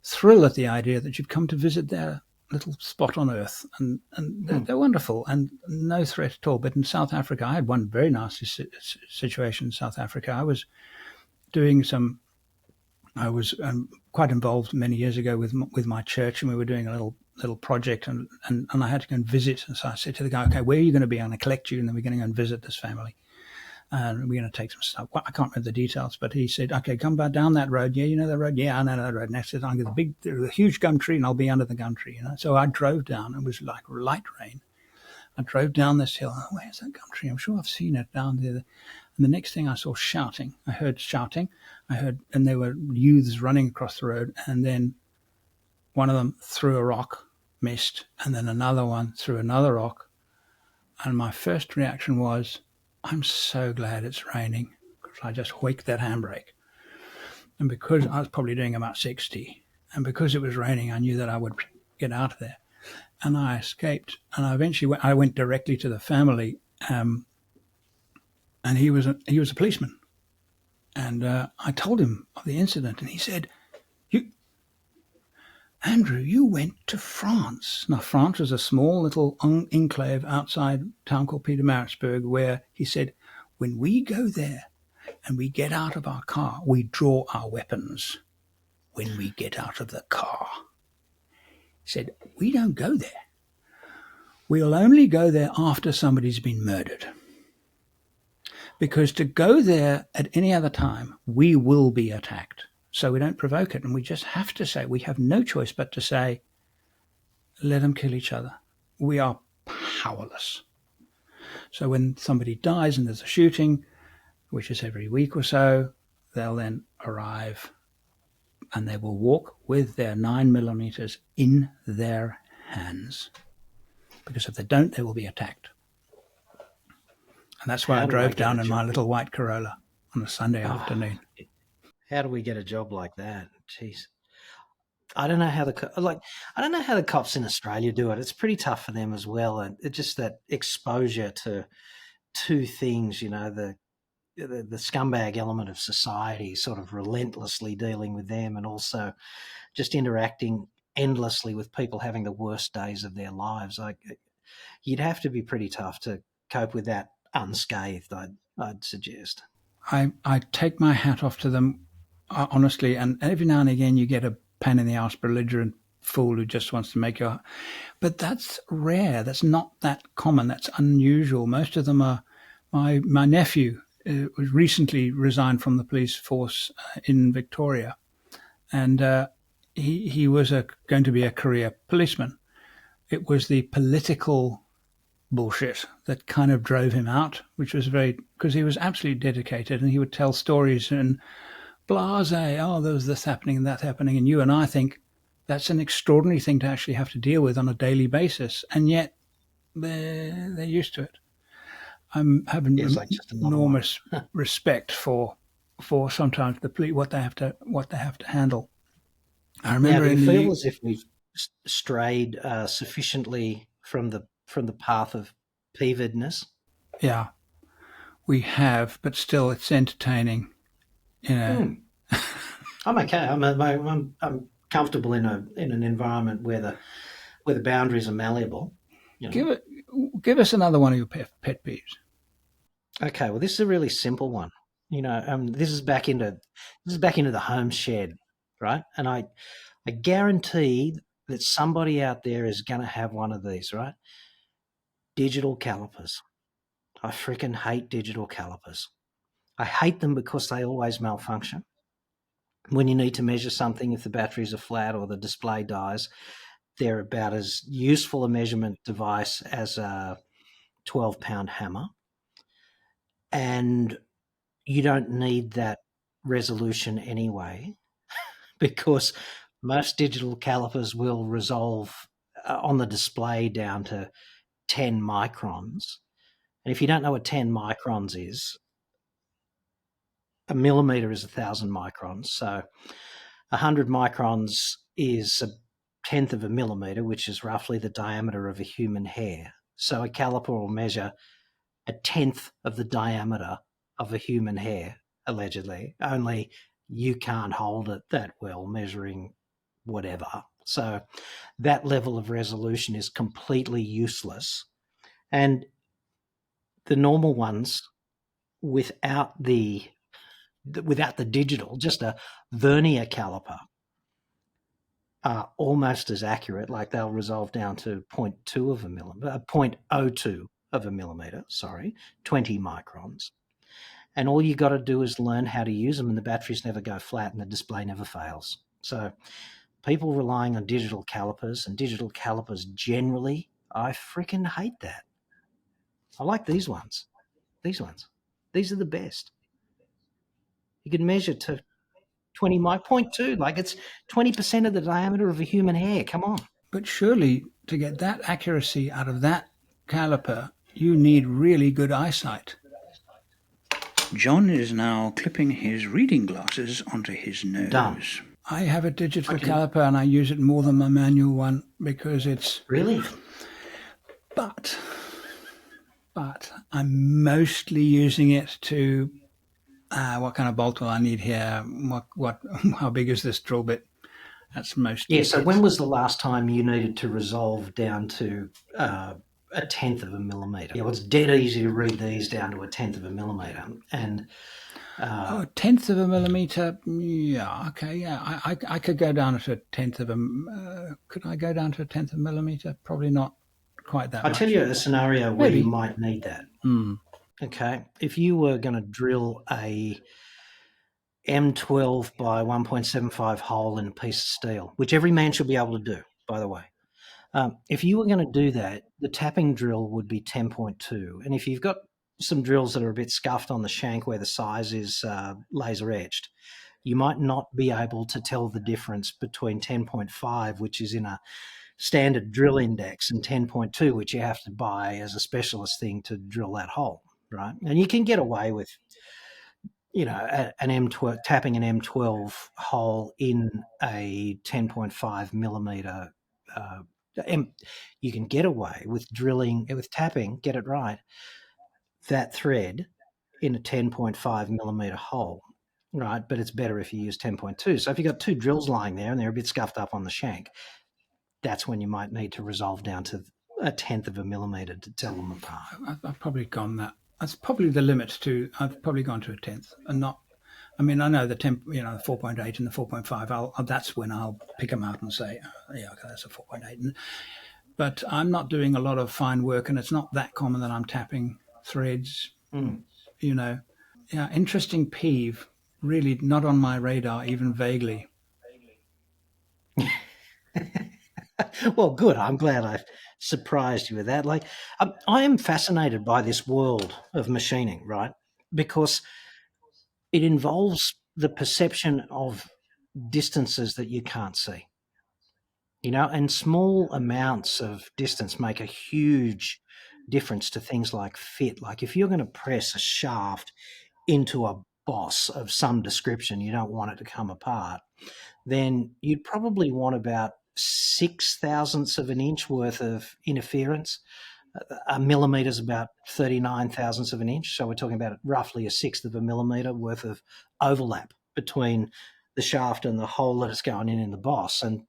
thrill at the idea that you've come to visit their little spot on earth. And they're wonderful and no threat at all. But in South Africa, I had one very nasty situation in South Africa. I was quite involved many years ago with my church, and we were doing a little project, and I had to go and visit. And so I said to the guy, okay, where are you going to be? I'm going to collect you, and then we're going to go and visit this family. And we're going to take some stuff. Well, I can't remember the details, but he said, okay, come back down that road. Yeah, you know that road? Yeah, I know that road. And I said, there's a huge gum tree, and I'll be under the gum tree, you know. So I drove down. It was like light rain. I drove down this hill. Oh, where's that gum tree? I'm sure I've seen it down there. And the next thing I saw shouting. I heard shouting. And there were youths running across the road. And then one of them threw a rock, missed, and then another one threw another rock. And my first reaction was, I'm so glad it's raining, because I just whacked that handbrake. And because I was probably doing about 60, and because it was raining, I knew that I would get out of there. And I escaped. And I went directly to the family, and he was a policeman. And I told him of the incident, and he said, Andrew, you went to France. Now, France was a small little enclave outside a town called Pietermaritzburg, where he said, when we go there and we get out of our car, we draw our weapons when we get out of the car. He said, we don't go there. We'll only go there after somebody's been murdered. Because to go there at any other time, we will be attacked. So we don't provoke it. And we just have to say, we have no choice but to say, let them kill each other. We are powerless. So when somebody dies and there's a shooting, which is every week or so, they'll then arrive and they will walk with their 9mm in their hands. Because if they don't, they will be attacked. And that's why I drove down in my little white Corolla on a Sunday afternoon. How do we get a job like that? Jeez, I don't know how the cops in Australia do it. It's pretty tough for them as well, and it's just that exposure to two things. You know, the scumbag element of society, sort of relentlessly dealing with them, and also just interacting endlessly with people having the worst days of their lives. Like, you'd have to be pretty tough to cope with that unscathed, I'd suggest. I take my hat off to them, honestly, and every now and again you get a pain in the arse belligerent fool who just wants to make you. But that's rare. That's not that common. That's unusual. Most of them are. My nephew was recently resigned from the police force in Victoria, and he was going to be a career policeman. It was the political bullshit that kind of drove him out, which was because he was absolutely dedicated, and he would tell stories and blase, oh, there was this happening and that happening. And you and I think that's an extraordinary thing to actually have to deal with on a daily basis. And yet they're used to it. I'm having like just enormous respect for sometimes the police, what they have to handle. I remember do you feel as if we've strayed sufficiently from the path of peevedness? Yeah, we have, but still, it's entertaining. You know, I'm okay. I'm comfortable in an environment where the boundaries are malleable. You know? Give us another one of your pet peeves. Okay, well, this is a really simple one. This is back into the home shed, right? And I guarantee that somebody out there is going to have one of these, right? Digital calipers. I freaking hate digital calipers. I hate them because they always malfunction. When you need to measure something, if the batteries are flat or the display dies, they're about as useful a measurement device as a 12-pound hammer. And you don't need that resolution anyway, because most digital calipers will resolve on the display down to 10 microns. And if you don't know what 10 microns is, a millimeter is 1,000 microns. So 100 microns is a tenth of a millimeter, which is roughly the diameter of a human hair. So a caliper will measure a tenth of the diameter of a human hair, allegedly. Only you can't hold it that well, measuring whatever. So that level of resolution is completely useless. And the normal ones, without the digital, just a vernier caliper, are almost as accurate. Like they'll resolve down to 0.2 of a millimeter, 0.02 of a millimeter, 20 microns. And all you got to do is learn how to use them, and the batteries never go flat and the display never fails. So people relying on digital calipers, and digital calipers generally, I freaking hate that. I like these ones. These are the best. You can measure to 20 0.2, like it's 20% of the diameter of a human hair. Come on. But surely to get that accuracy out of that caliper, you need really good eyesight. John is now clipping his reading glasses onto his nose. Done. I have a digital caliper and I use it more than my manual one because it's... Really? But I'm mostly using it to... what kind of bolt will I need here? How big is this drill bit? That's most. Yeah. So when was the last time you needed to resolve down to a tenth of a millimeter? Yeah, well, it's dead easy to read these down to a tenth of a millimeter, and a tenth of a millimeter. Yeah. Okay. Yeah. I could go down to a tenth of a. Could I go down to a tenth of a millimeter? Probably not quite that. I'll tell you a scenario where you might need that. Okay. If you were going to drill a M12 by 1.75 hole in a piece of steel, which every man should be able to do, by the way. If you were going to do that, the tapping drill would be 10.2. And if you've got some drills that are a bit scuffed on the shank where the size is laser etched, you might not be able to tell the difference between 10.5, which is in a standard drill index, and 10.2, which you have to buy as a specialist thing to drill that hole, right? And you can get away with an M12, tapping an M12 hole in a 10.5 millimeter. You can get away with tapping, get it right, that thread in a 10.5 millimeter hole, right? But it's better if you use 10.2. So if you've got two drills lying there and they're a bit scuffed up on the shank, that's when you might need to resolve down to a tenth of a millimeter to tell them apart. I've probably gone that. That's probably the limit to. I've probably gone to a tenth, and not. I mean, I know the 4.8 and the 4.5. That's when I'll pick them out and say, yeah, okay, that's a 4.8. But I'm not doing a lot of fine work, and it's not that common that I'm tapping threads. Yeah, interesting peeve. Really, not on my radar, even vaguely. Well, good. I'm glad I surprised you with that. Like, I am fascinated by this world of machining, right? Because it involves the perception of distances that you can't see, and small amounts of distance make a huge difference to things like fit. Like, if you're going to press a shaft into a boss of some description, you don't want it to come apart, then you'd probably want about 6 thousandths of an inch worth of interference. A millimetre is about 39 thousandths of an inch. So we're talking about roughly a sixth of a millimetre worth of overlap between the shaft and the hole that it's going in the boss. And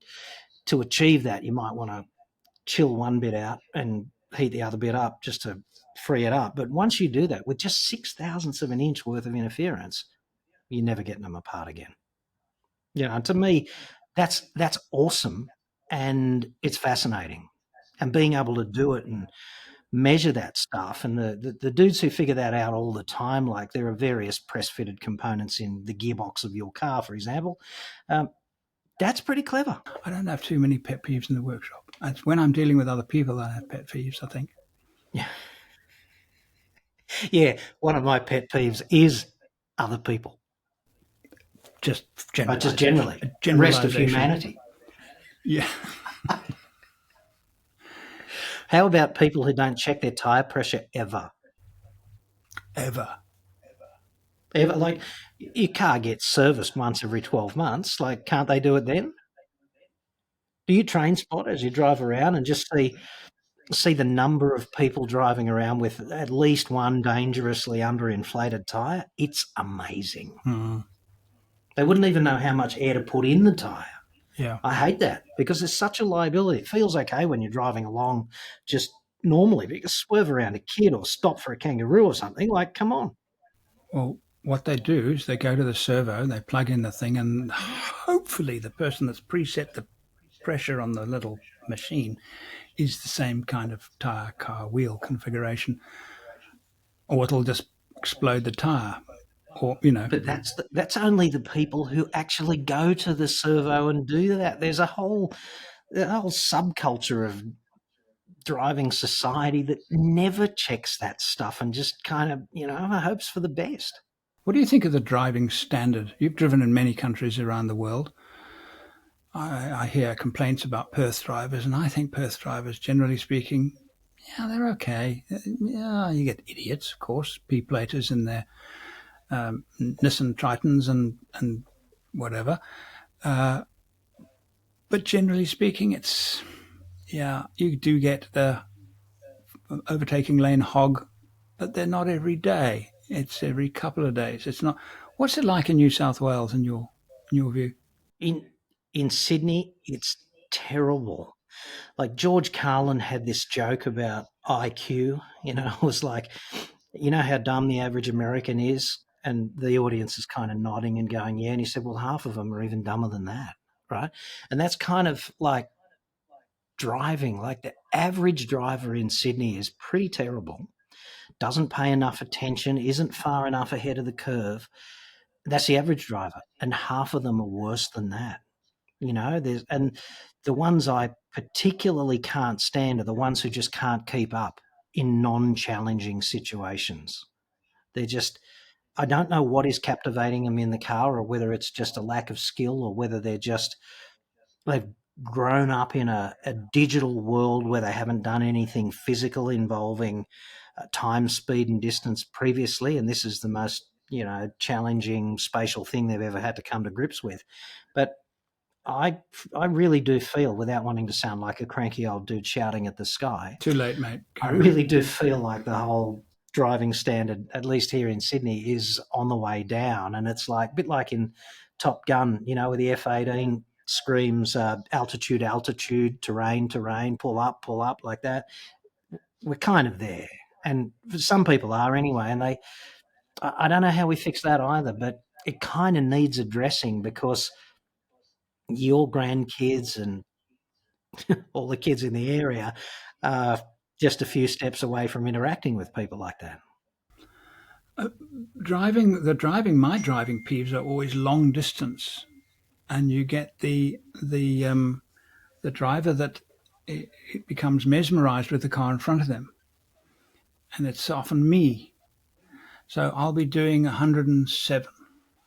to achieve that, you might want to chill one bit out and heat the other bit up just to free it up. But once you do that with just 6 thousandths of an inch worth of interference, you're never getting them apart again. To me, that's awesome, and it's fascinating. And being able to do it and measure that stuff, and the dudes who figure that out all the time, like there are various press-fitted components in the gearbox of your car, for example, that's pretty clever. I don't have too many pet peeves in the workshop. It's when I'm dealing with other people that I have pet peeves, I think. Yeah. Yeah, one of my pet peeves is other people. Just Just generally. The rest of humanity. Yeah. How about people who don't check their tyre pressure ever? Ever. Like, your car gets serviced once every 12 months. Like, can't they do it then? Do you train spot as you drive around and just see the number of people driving around with at least one dangerously underinflated tyre? It's amazing. Mm. They wouldn't even know how much air to put in the tyre. Yeah. I hate that because it's such a liability. It feels okay when you're driving along just normally, but you can swerve around a kid or stop for a kangaroo or something. Like, come on. Well, what they do is they go to the servo, they plug in the thing, and hopefully the person that's preset the pressure on the little machine is the same kind of tire, car, wheel configuration, or it'll just explode the tire. Or, But that's only the people who actually go to the servo and do that. There's a whole subculture of driving society that never checks that stuff and just kind of, hopes for the best. What do you think of the driving standard? You've driven in many countries around the world. I hear complaints about Perth drivers, and I think Perth drivers, generally speaking, yeah, they're okay. Yeah, you get idiots, of course, P-platers in their Nissan Tritons and whatever. But generally speaking, you do get the overtaking lane hog, but they're not every day. It's every couple of days. It's not. What's it like in New South Wales in your view? In Sydney, it's terrible. Like, George Carlin had this joke about IQ. It was like, how dumb the average American is, and the audience is kind of nodding and going, yeah. And he said, well, half of them are even dumber than that, right? And that's kind of like driving. Like, the average driver in Sydney is pretty terrible, doesn't pay enough attention, isn't far enough ahead of the curve. That's the average driver, and half of them are worse than that. And the ones I particularly can't stand are the ones who just can't keep up in non-challenging situations. They're just, I don't know what is captivating them in the car, or whether it's just a lack of skill, or whether they've grown up in a digital world where they haven't done anything physical involving time, speed, and distance previously, and this is the most challenging spatial thing they've ever had to come to grips with. But I really do feel, without wanting to sound like a cranky old dude shouting at the sky, Too late, mate. I really do feel like the whole driving standard, at least here in Sydney, is on the way down. And it's like a bit like in Top Gun, where the F-18 screams altitude, altitude, terrain, terrain, pull up, like that. We're kind of there. And some people are anyway. And I don't know how we fix that either, but it kind of needs addressing, because your grandkids and all the kids in the area are just a few steps away from interacting with people like that. My driving peeves are always long distance, and you get the the driver that it becomes mesmerized with the car in front of them. And it's often me. So I'll be doing 107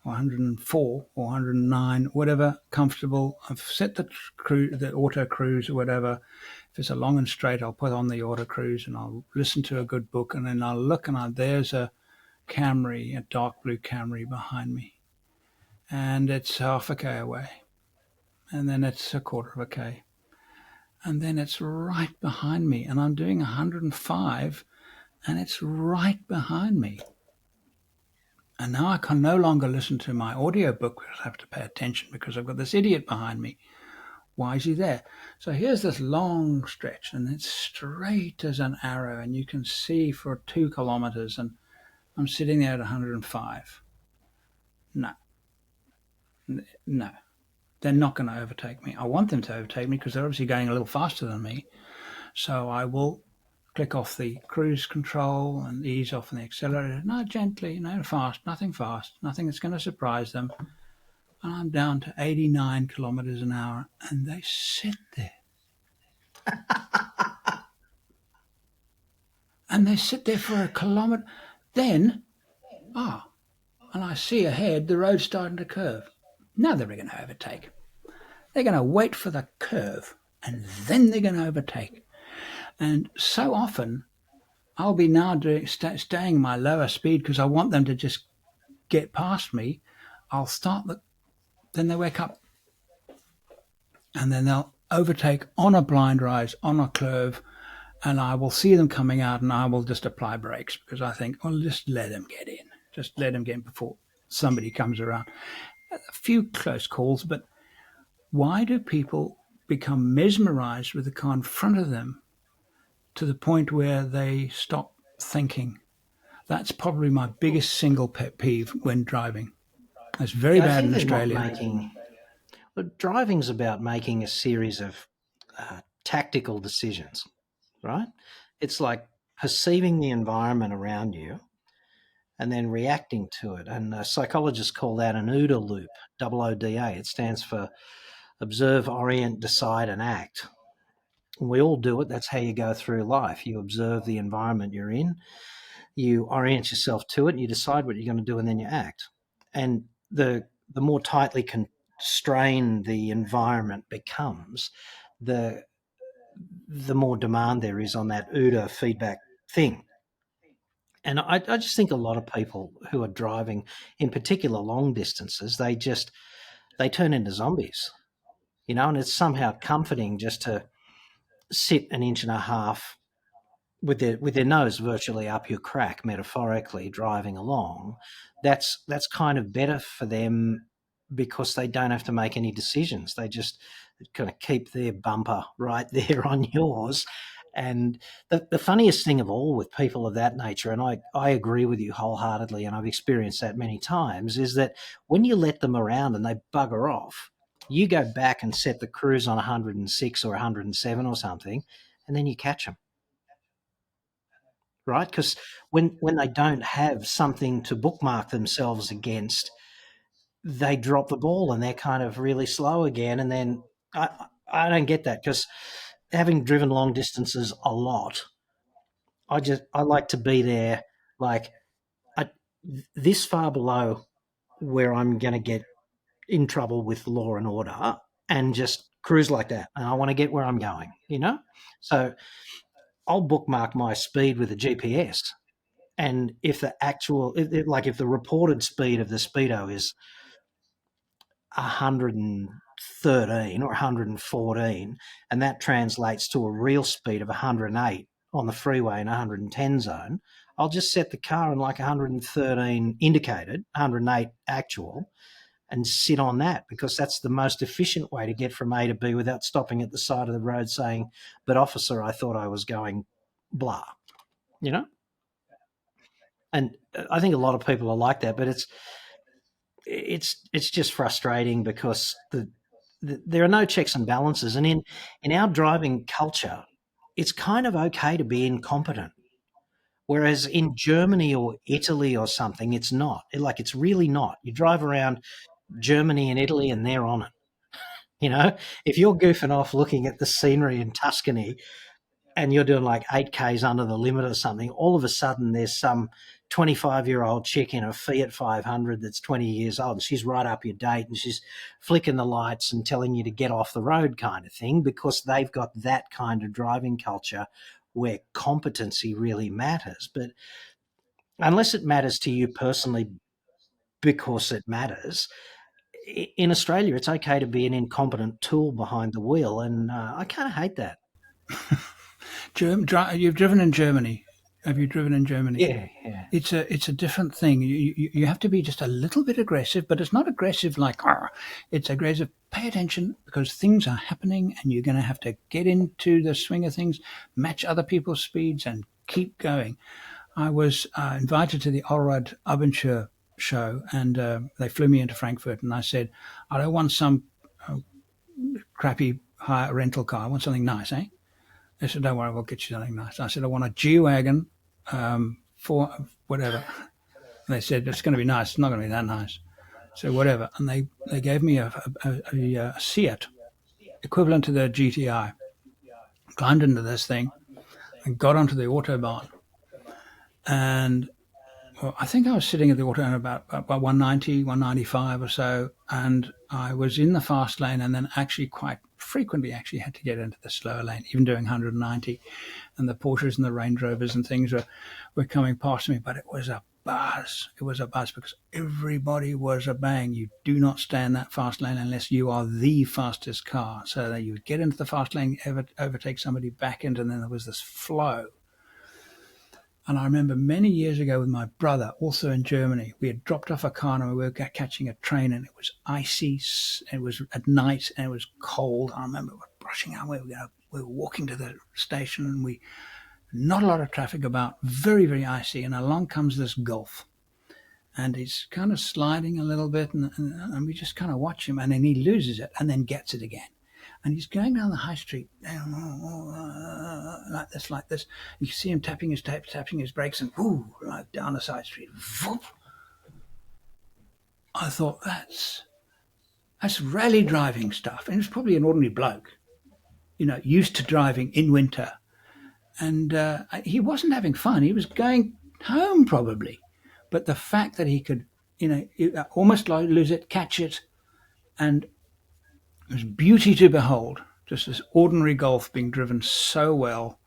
or 104 or 109, whatever comfortable. I've set the auto cruise or whatever. If it's a long and straight, I'll put on the auto cruise and I'll listen to a good book, and then I'll look and there's a Camry, a dark blue Camry behind me. And it's half a K away. And then it's a quarter of a K. And then it's right behind me. And I'm doing 105 and it's right behind me. And now I can no longer listen to my audiobook because I have to pay attention because I've got this idiot behind me. Why is he there? So here's this long stretch and it's straight as an arrow and you can see for 2 kilometers and I'm sitting there at 105. No, they're not going to overtake me. I want them to overtake me because they're obviously going a little faster than me. So I will click off the cruise control and ease off on the accelerator. No, gently, no fast, nothing that's going to surprise them. And I'm down to 89 kilometers an hour and they sit there. And they sit there for a kilometer. Then, and I see ahead the road's starting to curve. Now they're going to overtake. They're going to wait for the curve and then they're going to overtake. And so often I'll be now staying my lower speed because I want them to just get past me. I'll start then they wake up and then they'll overtake on a blind rise, on a curve, and I will see them coming out and I will just apply brakes because I think, well, just let them get in. Just let them get in before somebody comes around. A few close calls, but why do people become mesmerized with the car in front of them to the point where they stop thinking? That's probably my biggest single pet peeve when driving. It's very bad in Australia. Driving's about making a series of tactical decisions, right? It's like perceiving the environment around you and then reacting to it. And psychologists call that an OODA loop, OODA. It stands for observe, orient, decide, and act. And we all do it. That's how you go through life. You observe the environment you're in, you orient yourself to it, and you decide what you're going to do, and then you act. And the more tightly constrained the environment becomes, the more demand there is on that OODA feedback thing. And I just think a lot of people who are driving, in particular long distances, they turn into zombies, and it's somehow comforting just to sit an inch and a half with their nose virtually up your crack, metaphorically driving along. That's kind of better for them because they don't have to make any decisions. They just kind of keep their bumper right there on yours. And the funniest thing of all with people of that nature, and I agree with you wholeheartedly, and I've experienced that many times, is that when you let them around and they bugger off, you go back and set the cruise on 106 or 107 or something, and then you catch them. Right? Because when they don't have something to bookmark themselves against, they drop the ball and they're kind of really slow again. And then I don't get that because having driven long distances a lot, I like to be there like this far below where I'm going to get in trouble with law and order and just cruise like that. And I want to get where I'm going, So I'll bookmark my speed with a GPS. And if the if the reported speed of the Speedo is 113 or 114, and that translates to a real speed of 108 on the freeway in 110 zone, I'll just set the car in like 113 indicated, 108 actual, and sit on that because that's the most efficient way to get from A to B without stopping at the side of the road saying, but officer, I thought I was going blah, And I think a lot of people are like that, but it's just frustrating because there are no checks and balances. And in our driving culture, it's kind of okay to be incompetent. Whereas in Germany or Italy or something, it's not. It's really not. You drive around Germany and Italy and they're on it. You know, if you're goofing off looking at the scenery in Tuscany and you're doing like 8Ks under the limit or something, all of a sudden there's some 25-year-old chick in a Fiat 500 that's 20 years old and she's right up your date and she's flicking the lights and telling you to get off the road kind of thing, because they've got that kind of driving culture where competency really matters. But unless it matters to you personally because it matters, in Australia, it's okay to be an incompetent tool behind the wheel, and I kind of hate that. You've driven in Germany. Have you driven in Germany? Yeah, yeah. It's a different thing. You have to be just a little bit aggressive, but it's not aggressive like "Arr." It's aggressive. Pay attention because things are happening, and you're going to have to get into the swing of things, match other people's speeds, and keep going. I was invited to the Allrad Abenteuer show, and they flew me into Frankfurt, and I said, I don't want some uh, crappy hire rental car. I want something nice, eh? They said, don't worry, we'll get you something nice. I said, I want a G-Wagon for whatever. And they said, it's going to be nice. It's not going to be that nice. So whatever. And they gave me a Seat equivalent to the GTI. Climbed into this thing and got onto the Autobahn. And well, I think I was sitting at the Autobahn about 190, 195 or so. And I was in the fast lane and then actually quite frequently actually had to get into the slower lane, even doing 190. And the Porsches and the Range Rovers and things were coming past me. But it was a buzz. It was a buzz because everybody was a bang. You do not stay in that fast lane unless you are the fastest car. So that you would get into the fast lane, overtake somebody back into, and then there was this flow. And I remember many years ago with my brother, also in Germany, we had dropped off a car and we were catching a train and it was icy. It was at night and it was cold. I remember brushing our way. We were walking to the station and not a lot of traffic about, very, very icy. And along comes this Golf. And he's kind of sliding a little bit and we just kind of watch him and then he loses it and then gets it again. And he's going down the high street like this, like this. You see him tapping his tapes, tapping his brakes, and like down the side street. Whoop. I thought that's rally driving stuff, and it's probably an ordinary bloke, used to driving in winter, and he wasn't having fun. He was going home probably, but the fact that he could, almost lose it, catch it, and it was beauty to behold, just this ordinary Golf being driven so well.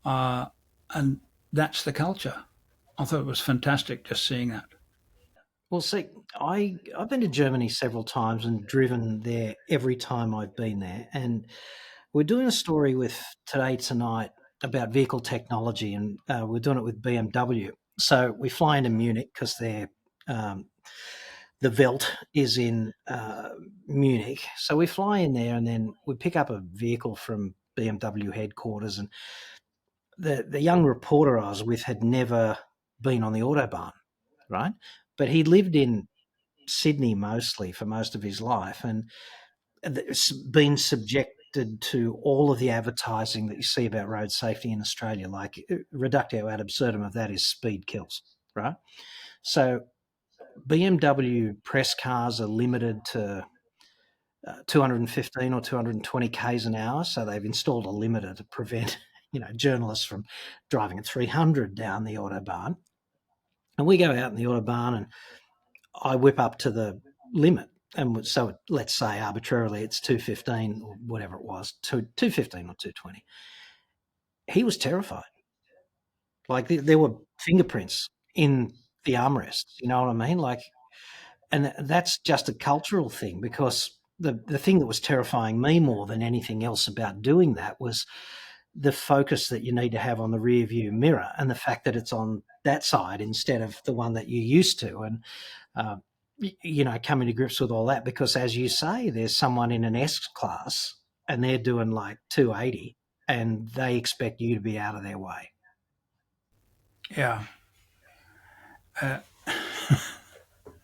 And that's the culture. I thought it was fantastic just seeing that. Well, see, I've been to Germany several times and driven there every time I've been there. And we're doing a story with Today Tonight about vehicle technology, and we're doing it with BMW. So we fly into Munich because they're the Welt is in Munich. So we fly in there and then we pick up a vehicle from BMW headquarters, and the young reporter I was with had never been on the Autobahn, right? But he lived in Sydney mostly for most of his life and been subjected to all of the advertising that you see about road safety in Australia. Like reductio ad absurdum of that is speed kills, right? So BMW press cars are limited to 215 or 220 k's an hour, so they've installed a limiter to prevent journalists from driving at 300 down the Autobahn. And we go out in the Autobahn and I whip up to the limit, and so let's say arbitrarily it's 215 or whatever it was, 215 or 220. He was terrified. Like there were fingerprints in the armrests, you know what I mean? Like, and that's just a cultural thing, because the thing that was terrifying me more than anything else about doing that was the focus that you need to have on the rear view mirror and the fact that it's on that side instead of the one that you're used to. And, coming to grips with all that, because as you say, there's someone in an S class and they're doing like 280 and they expect you to be out of their way. Yeah.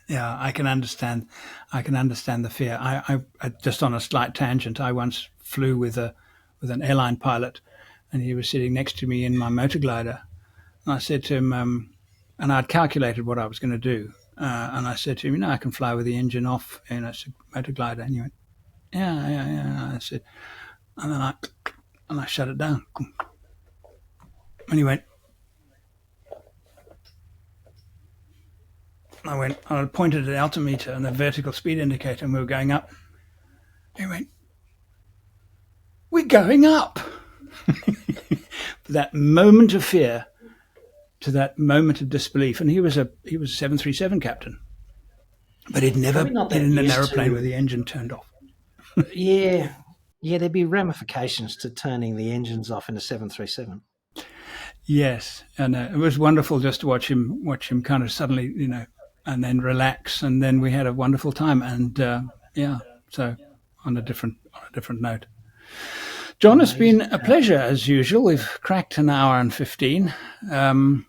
Yeah, I can understand. I can understand the fear. I just on a slight tangent. I once flew with an airline pilot, and he was sitting next to me in my motor glider. And I said to him, and I'd calculated what I was going to do, and I said to him, I can fly with the engine off, and it's a motor glider. And he went, yeah. I said, and then I shut it down. And he went, I pointed the altimeter and the vertical speed indicator, and we were going up. He went, we're going up. That moment of fear to that moment of disbelief. And he was a 737 captain, but he'd never Probably not that been in an used aeroplane to- where the engine turned off. Yeah, there'd be ramifications to turning the engines off in a 737. Yes, and it was wonderful just to watch him kind of suddenly, and then relax, and then we had a wonderful time. And so on a different note. John, it's been a pleasure as usual. We've cracked an hour and 15. Your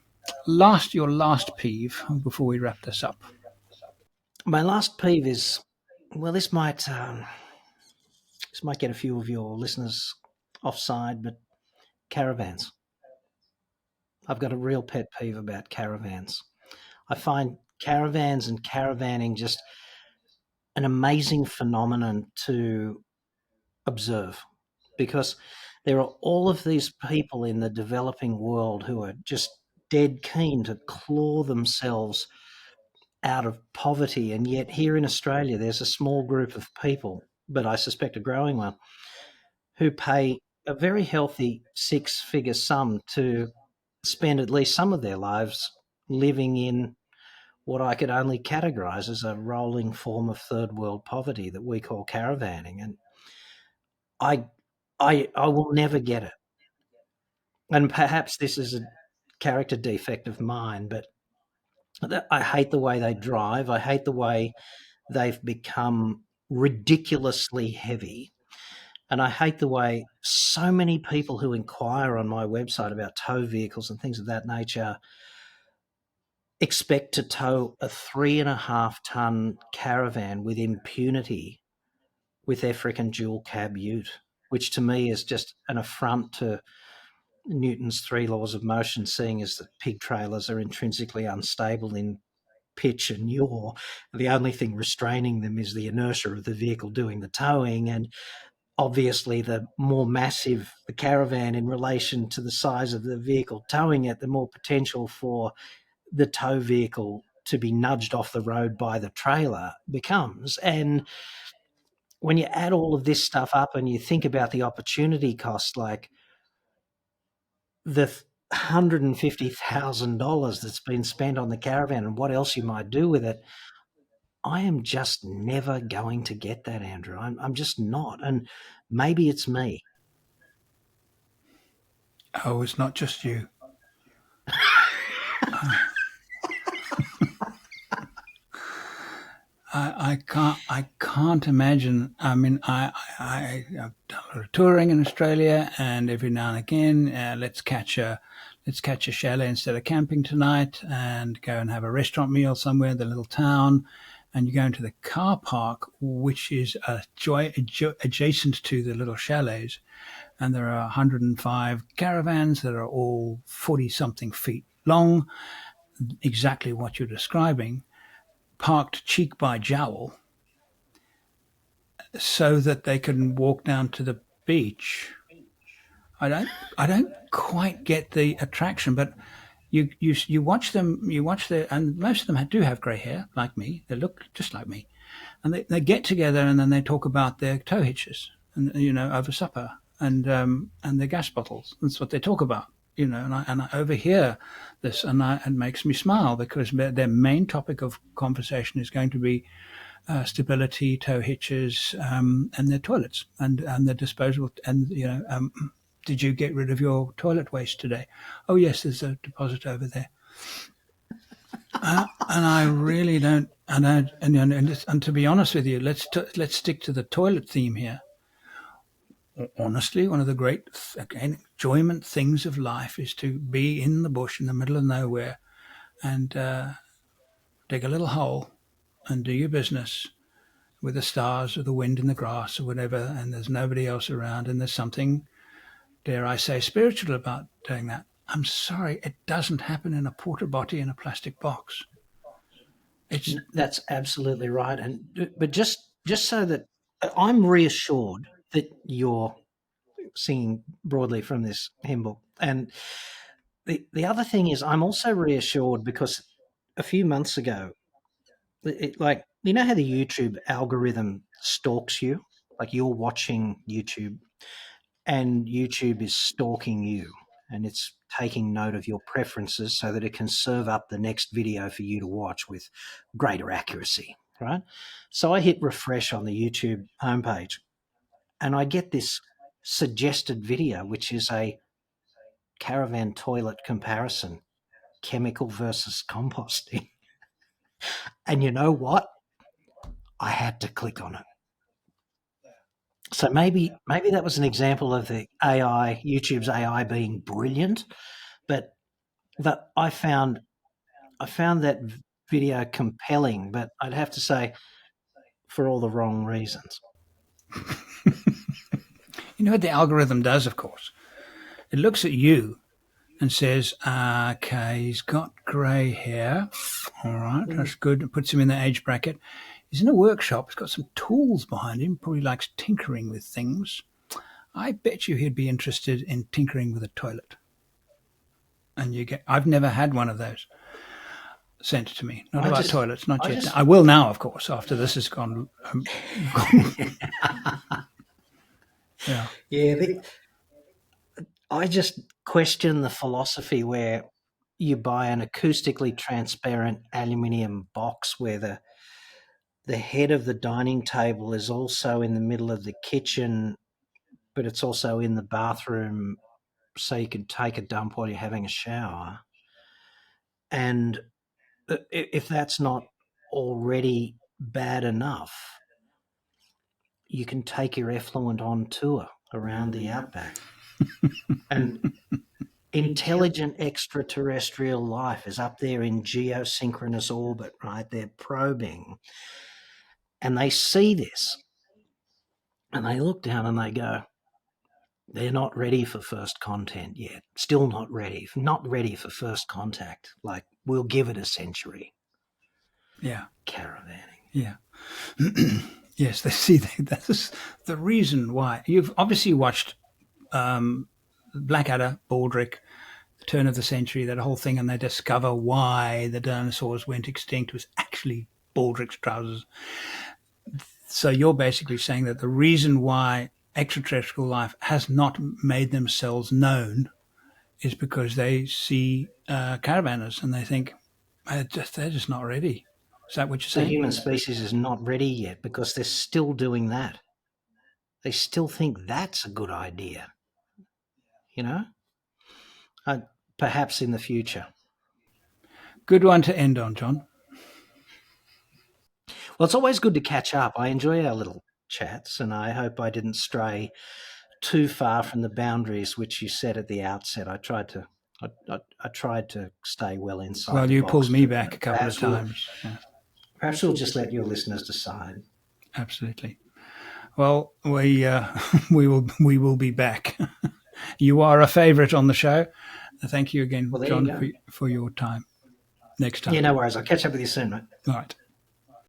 last peeve before we wrap this up. My last peeve is, well, this might get a few of your listeners offside, but caravans. I've got a real pet peeve about caravans. I find caravans and caravanning just an amazing phenomenon to observe, because there are all of these people in the developing world who are just dead keen to claw themselves out of poverty, and yet here in Australia there's a small group of people, but I suspect a growing one, who pay a very healthy six-figure sum to spend at least some of their lives living in what I could only categorise as a rolling form of third world poverty that we call caravanning. And I will never get it. And perhaps this is a character defect of mine, but I hate the way they drive. I hate the way they've become ridiculously heavy. And I hate the way so many people who inquire on my website about tow vehicles and things of that nature expect to tow a 3.5-ton caravan with impunity with their frickin' dual cab ute, which to me is just an affront to Newton's three laws of motion, seeing as that pig trailers are intrinsically unstable in pitch and yaw. The only thing restraining them is the inertia of the vehicle doing the towing. And obviously, the more massive the caravan in relation to the size of the vehicle towing it, the more potential for the tow vehicle to be nudged off the road by the trailer becomes. And when you add all of this stuff up and you think about the opportunity cost, like the $150,000 that's been spent on the caravan and what else you might do with it, I am just never going to get that, Andrew. I'm just not. And maybe it's me. Oh, it's not just you. I can't imagine. I mean, I've done a lot of touring in Australia, and every now and again, let's catch a chalet instead of camping tonight, and go and have a restaurant meal somewhere in the little town. And you go into the car park, which is adjacent to the little chalets, and there are 105 caravans that are all 40-something feet long, exactly what you're describing, parked cheek by jowl so that they can walk down to the beach. I don't quite get the attraction, but you watch them, and most of them do have grey hair like me. They look just like me, and they get together and then they talk about their tow hitches and over supper and their gas bottles. That's what they talk about. And I overhear this, and it makes me smile, because their main topic of conversation is going to be stability, tow hitches, and their toilets and their disposable. And did you get rid of your toilet waste today? Oh yes, there's a deposit over there. And I really don't. And to be honest with you, let's stick to the toilet theme here. Honestly, one of the great, enjoyment things of life is to be in the bush in the middle of nowhere and dig a little hole and do your business with the stars or the wind in the grass or whatever, and there's nobody else around, and there's something, dare I say, spiritual about doing that. I'm sorry, it doesn't happen in a porta potty in a plastic box. That's absolutely right. But just so that I'm reassured that you're singing broadly from this hymn book. And the other thing is, I'm also reassured because a few months ago, like, you know how the YouTube algorithm stalks you? Like, you're watching YouTube and YouTube is stalking you, and it's taking note of your preferences so that it can serve up the next video for you to watch with greater accuracy, right? So I hit refresh on the YouTube homepage and I get this suggested video, which is a caravan toilet comparison, chemical versus composting. And you know what? I had to click on it. So maybe that was an example of the AI, YouTube's AI being brilliant, but I found that video compelling, but I'd have to say for all the wrong reasons. You know what the algorithm does, of course? It looks at you and says, okay, he's got grey hair. All right, that's good. It puts him in the age bracket. He's in a workshop. He's got some tools behind him. Probably likes tinkering with things. I bet you he'd be interested in tinkering with a toilet. And I've never had one of those sent to me. Not about toilets, not yet. I will now, of course, after this has gone. Yeah. Yeah. I just question the philosophy where you buy an acoustically transparent aluminium box where the head of the dining table is also in the middle of the kitchen, but it's also in the bathroom so you can take a dump while you're having a shower. And if that's not already bad enough, you can take your effluent on tour around the outback. And intelligent extraterrestrial life is up there in geosynchronous orbit, right? They're probing. And they see this. And they look down and they go, they're not ready for first content yet. Still not ready. Not ready for first contact. Like, we'll give it a century. Yeah. Caravanning. Yeah. Yes, they see that's the reason why. You've obviously watched Blackadder, Baldric, the turn of the century, that whole thing, and they discover why the dinosaurs went extinct was actually Baldric's trousers. So you're basically saying that the reason why extraterrestrial life has not made themselves known is because they see caravanners and they think they're just not ready. Is that what you're saying? The human species is not ready yet because they're still doing that. They still think that's a good idea. You know? Perhaps in the future. Good one to end on, John. Well, it's always good to catch up. I enjoy our little chats, and I hope I didn't stray too far from the boundaries which you set at the outset. I tried to stay well inside. Well, you pulled me back a couple of times. Perhaps we'll just let your listeners decide. Absolutely. Well, we will be back. You are a favourite on the show. Thank you again, John, for your time. Next time. Yeah, no worries. I'll catch up with you soon, mate. All right.